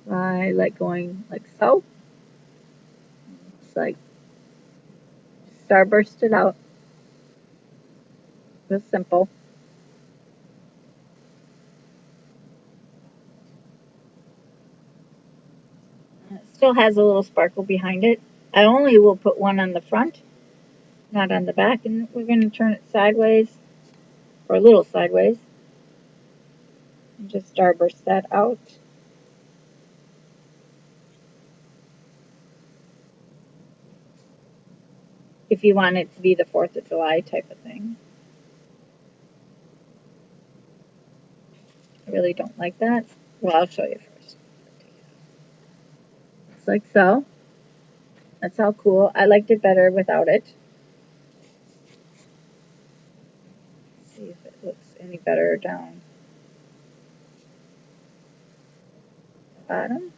A: by like going like so. It's like starburst it out. Real simple. It still has a little sparkle behind it. I only will put one on the front, not on the back, and we're going to turn it sideways, or a little sideways, and just starburst that out. If you want it to be the 4th of July type of thing. I really don't like that. Well, I'll show you first. It's like so. That's how cool. I liked it better without it. Let's see if it looks any better down the bottom.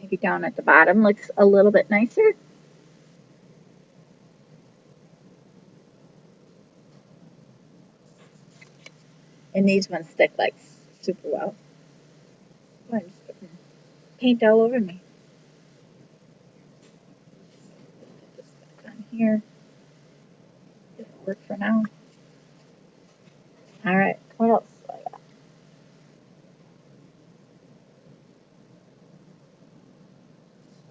A: Maybe down at the bottom looks a little bit nicer. And these ones stick like super well. Oh, I'm just putting paint all over me. Put this back on here. It'll work for now. All right, what else do I got?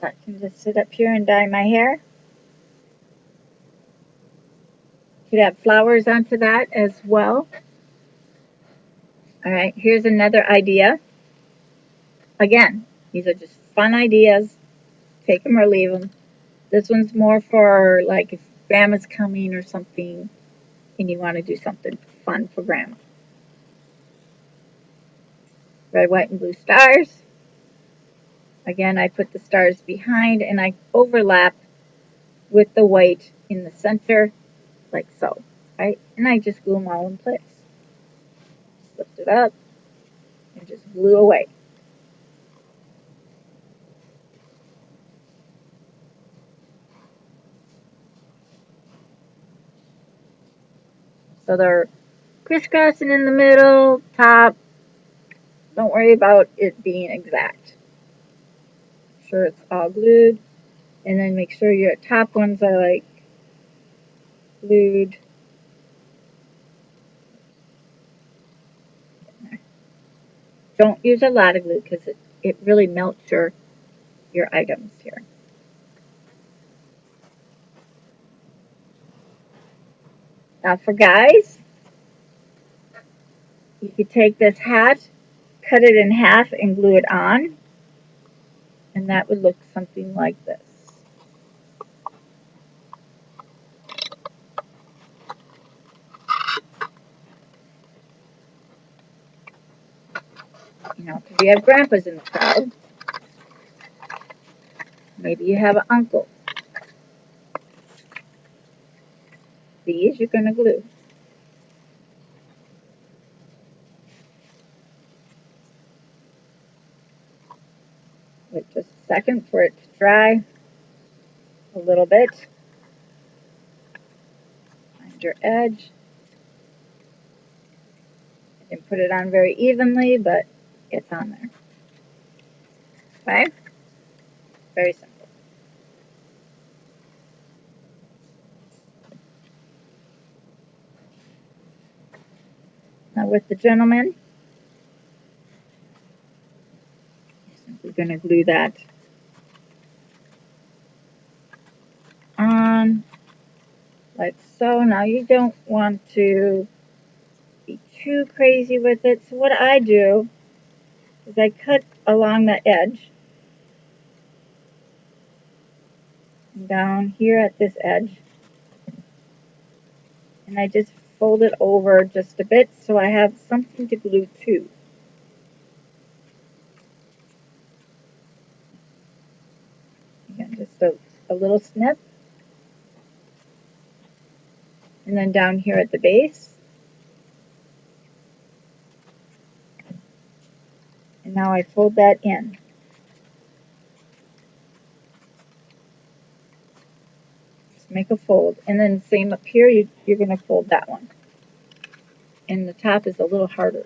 A: I can just sit up here and dye my hair. Could add flowers onto that as well. All right, here's another idea. Again, these are just fun ideas. Take them or leave them. This one's more for like if grandma's coming or something and you want to do something fun for grandma. Red, white, and blue stars. Again, I put the stars behind and I overlap with the white in the center like so, right? And I just glue them all in place. Just lift it up and just glue away. So they're crisscrossing in the middle, top. Don't worry about it being exact. Make sure it's all glued. And then make sure your top ones are like glued Don't use a lot of glue because it really melts your items here. Now for guys, you could take this hat, cut it in half and glue it on, and that would look something like this. You know, because you have grandpas in the crowd. Maybe you have an uncle. These you're going to glue. Wait just a second for it to dry a little bit. Find your edge. I didn't put it on very evenly, but it's on there. Okay? Very simple. Now with the gentleman, we're going to glue that on like so. Now you don't want to be too crazy with it. So what I do is I cut along the edge down here at this edge, and I just fold it over just a bit so I have something to glue to. Again, just a little snip. And then down here at the base. And now I fold that in. Just make a fold. And then same up here, you're going to fold that one. And the top is a little harder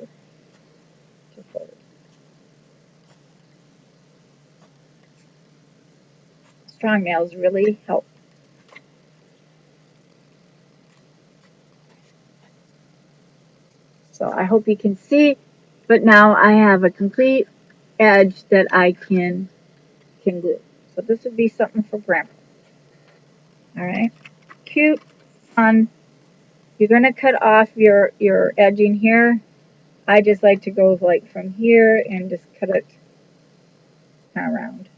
A: to fold. Strong nails really help. So I hope you can see, but now I have a complete edge that I can glue. So this would be something for grandpa. All right, cute, fun. You're gonna cut off your edging here. I just like to go like from here and just cut it kind of round.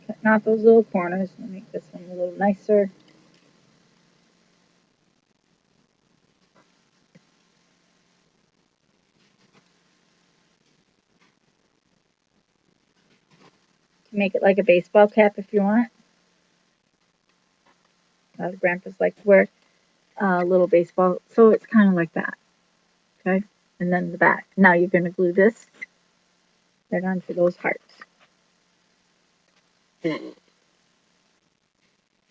A: Cutting off those little corners to make this one a little nicer. Make it like a baseball cap if you want. A lot of grandpas like to wear little baseball, so it's kind of like that. Okay, and then the back. Now you're going to glue this right onto those hearts.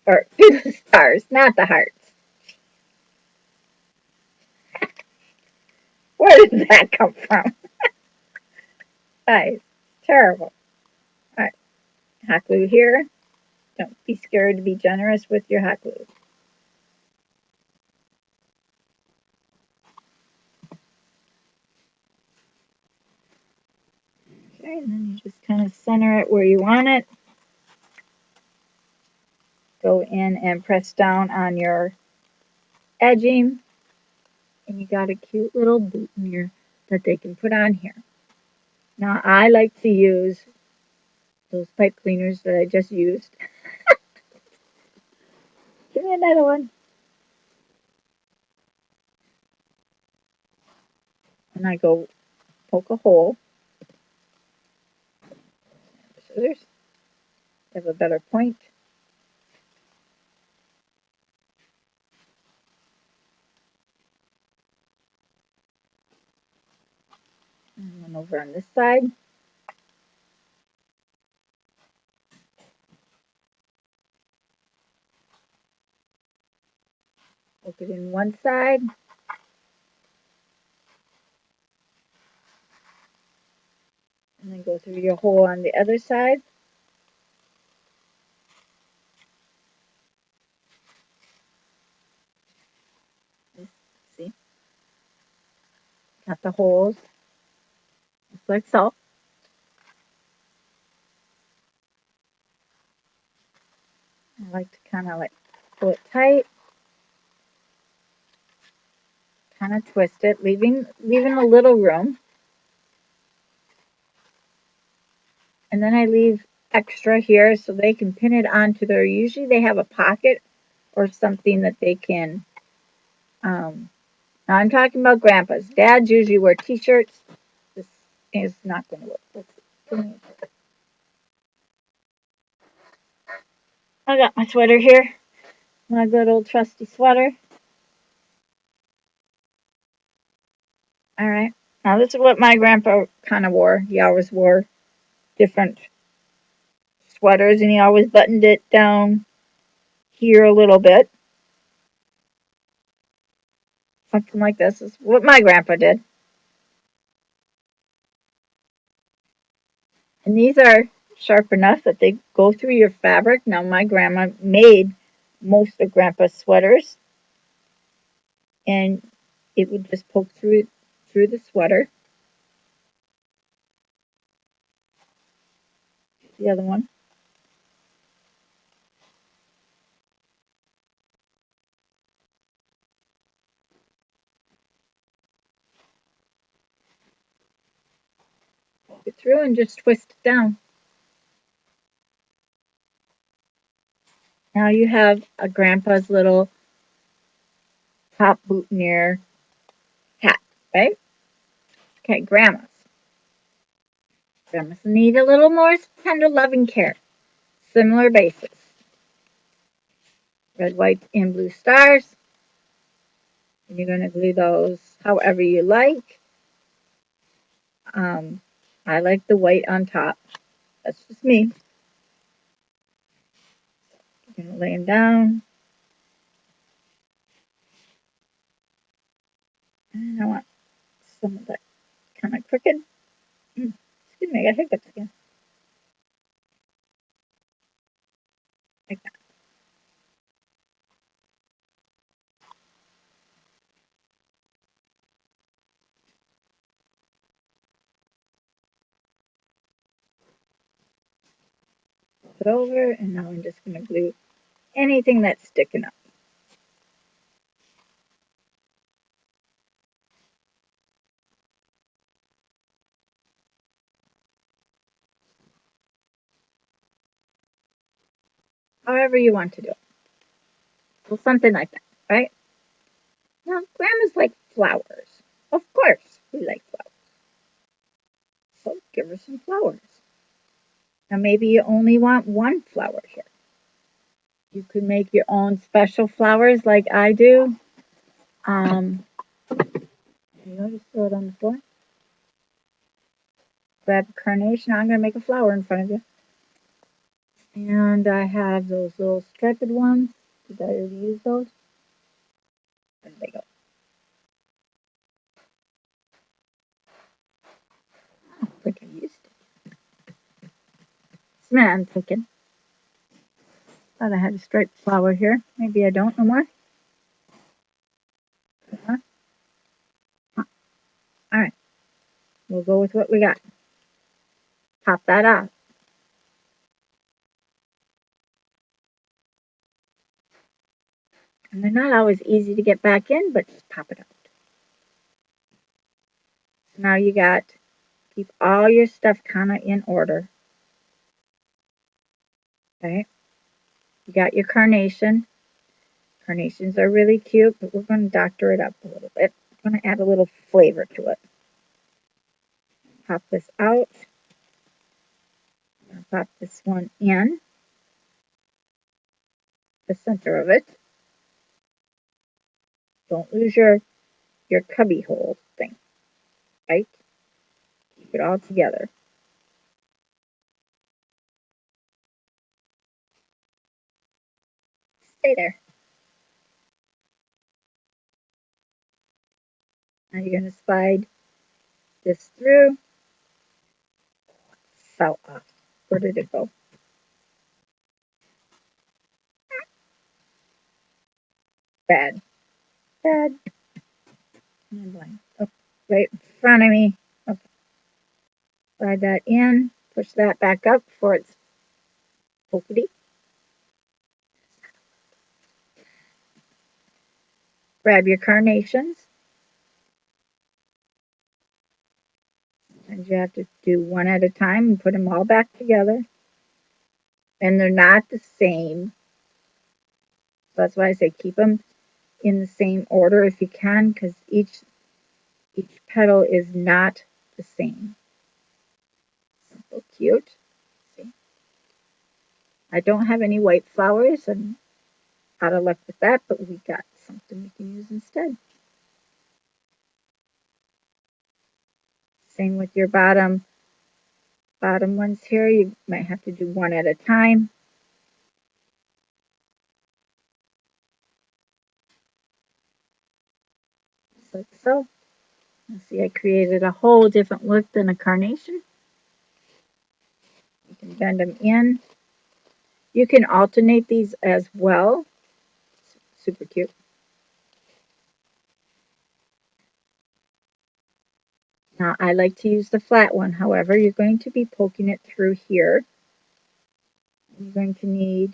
A: Or do the stars, not the hearts. Where did that come from? Guys, terrible. All right, hot glue here. Don't be scared to be generous with your hot glue. Okay, and then you just kind of center it where you want it. Go in and press down on your edging. And you got a cute little boutonniere that they can put on here. Now I like to use those pipe cleaners that I just used. Give me another one. And I go poke a hole. Scissors have a better point. And one over on this side. Poke it in one side. And then go through your hole on the other side. Got the holes, just like so. I like to kind of like pull it tight, kind of twist it, leaving a little room. And then I leave extra here so they can pin it onto their, usually they have a pocket or something that they can, now I'm talking about grandpas. Dads usually wear t-shirts. This is not going to work. I got my sweater here, my good old trusty sweater. All right. Now this is what my grandpa kind of wore. He always wore different sweaters and he always buttoned it down here a little bit. Something like this is what my grandpa did. And these are sharp enough that they go through your fabric. Now my grandma made most of grandpa's sweaters and it would just poke through the sweater. The other one. Poke it through and just twist it down. Now you have a grandpa's little top boutonniere hat, right? Okay, grandma's. Grandma's need a little more tender loving care. Similar basis. Red, white, and blue stars. And you're going to glue those however you like. Um, I like the white on top. That's just me. You're going to lay them down. And I want some of that kind of crooked. Excuse me, I got hiccups again. Like that. Put over, and now I'm just going to glue anything that's sticking up. However you want to do it. So something like that, right? Now, grandmas like flowers. Of course, we like flowers. So give her some flowers. Now, maybe you only want one flower here. You could make your own special flowers like I do. Just throw it on the floor. Grab a carnation. I'm going to make a flower in front of you. And I have those little striped ones. Did I already use those? There they go. I don't think I used it. Man, I'm thinking. Thought I had a striped flower here. Maybe I don't no more. All right. We'll go with what we got. Pop that out. And they're not always easy to get back in, but just pop it out. So now you got, keep all your stuff kind of in order. Okay. You got your carnation. Carnations are really cute, but we're going to doctor it up a little bit. I'm going to add a little flavor to it. Pop this out. Pop this one in the center of it. Don't lose your cubby hole thing, right? Keep it all together. Stay there. Now you're going to slide this through. Fell off. Where did it go? Bad. Bad. Oh, right in front of me. Okay. Slide that in, push that back up before it's pokey. Grab your carnations. And you have to do one at a time and put them all back together. And they're not the same. So that's why I say keep them in the same order if you can, because each petal is not the same. So cute. See? I don't have any white flowers and out of luck with that, but we got something we can use instead. Same with your bottom ones here. You might have to do one at a time. Just like so. You see, I created a whole different look than a carnation. You can bend them in. You can alternate these as well. Super cute. Now, I like to use the flat one. However, you're going to be poking it through here. You're going to need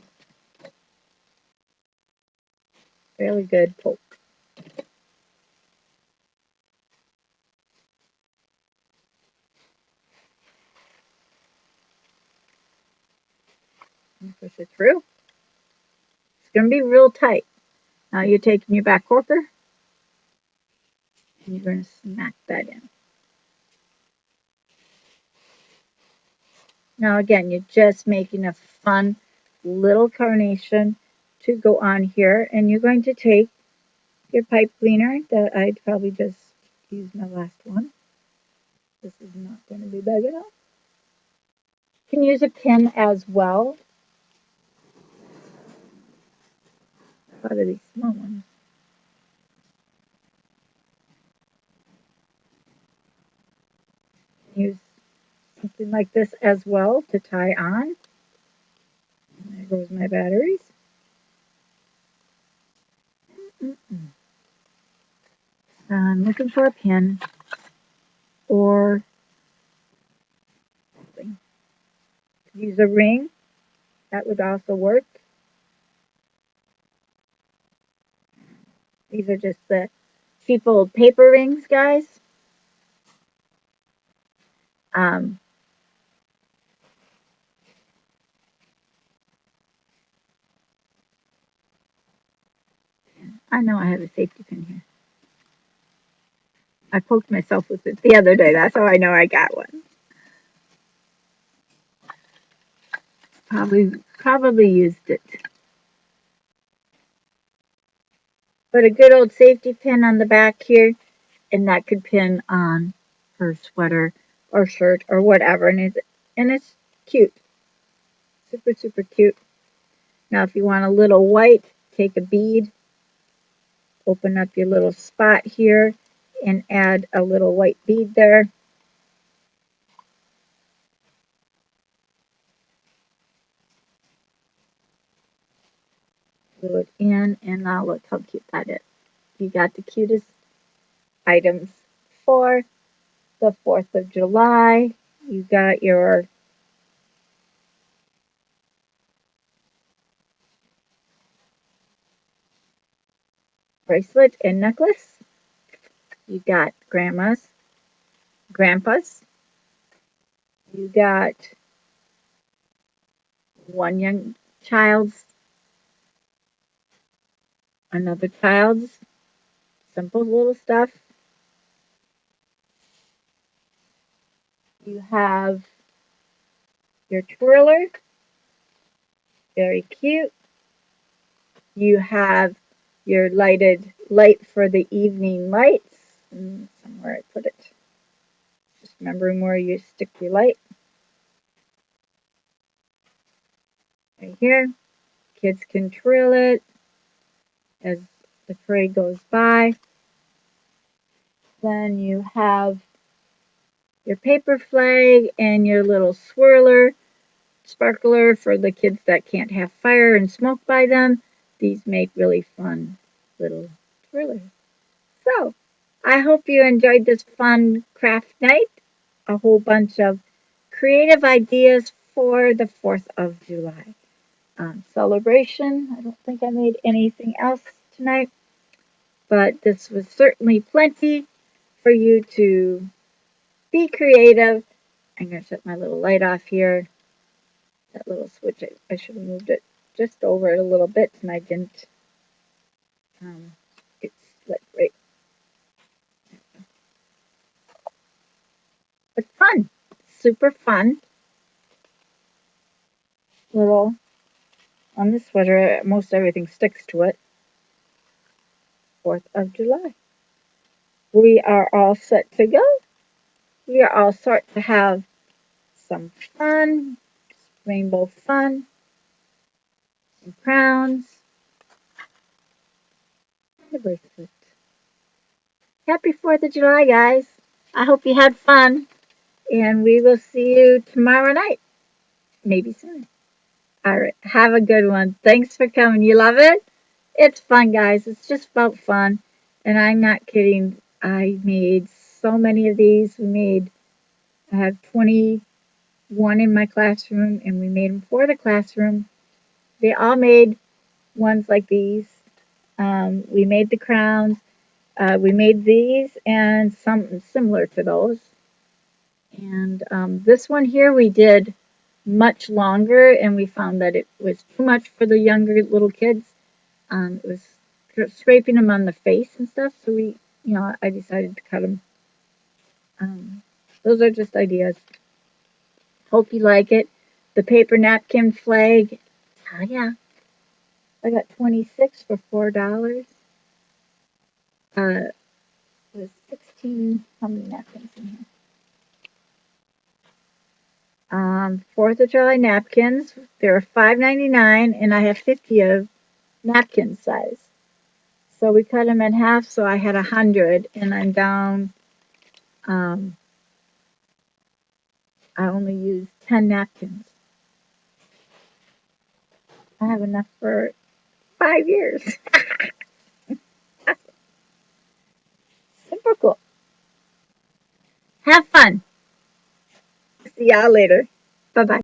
A: fairly good poke. And push it through. It's going to be real tight. Now you're taking your back corker and you're going to smack that in. Now again, you're just making a fun little carnation to go on here, and you're going to take your pipe cleaner that I'd probably just use my last one. This is not going to be big enough. You can use a pin as well. A lot of these small ones. Use something like this as well to tie on. And there goes my batteries. I'm looking for a pin or something. Use a ring. That would also work. These are just the cheap old paper rings, guys. Um, I know I have a safety pin here. I poked myself with it the other day. That's how I know I got one. Probably used it. But a good old safety pin on the back here, and that could pin on her sweater or shirt or whatever, and it's cute. Super, super cute. Now if you want a little white, take a bead, open up your little spot here, and add a little white bead there. Glue it in, and now look how cute that is. You got the cutest items for the 4th of July. You got your bracelet and necklace. You got grandma's, grandpa's. You got one young child's, another child's, simple little stuff. You have your twirler, very cute. You have your light for the evening lights. Somewhere I put it. Just remembering where you stick your light. Right here. Kids can twirl it as the parade goes by. Then you have your paper flag and your little swirler, sparkler for the kids that can't have fire and smoke by them. These make really fun little twirlers. So, I hope you enjoyed this fun craft night. A whole bunch of creative ideas for the 4th of July celebration. I don't think I made anything else tonight, but this was certainly plenty for you to be creative. I'm going to shut my little light off here. That little switch, I should have moved it just over it a little bit, and I didn't. It's like right. It's fun, super fun. Little on this sweater, most everything sticks to it. 4th of July. We are all set to go. We are all set to have some fun, rainbow fun, some crowns, and a bracelet. Happy 4th of July, guys. I hope you had fun, and we will see you tomorrow night. Maybe soon. All right. Have a good one. Thanks for coming. You love it? It's fun, guys. It's just about fun. And I'm not kidding. I made so many of these. I have 21 in my classroom, and we made them for the classroom. They all made ones like these. We made the crowns. We made these and some similar to those. And this one here we did much longer, and we found that it was too much for the younger little kids. It was scraping them on the face and stuff, so I decided to cut them. Those are just ideas. Hope you like it. The paper napkin flag. Oh yeah, I got 26 for $4. It was 16. How many napkins in here? 4th of July napkins. They were $5.99, and I have 50 of napkin size. So we cut them in half, so I had 100, and I'm down. I only used 10 napkins. I have enough for 5 years. Super cool. Have fun. See y'all later. Bye bye.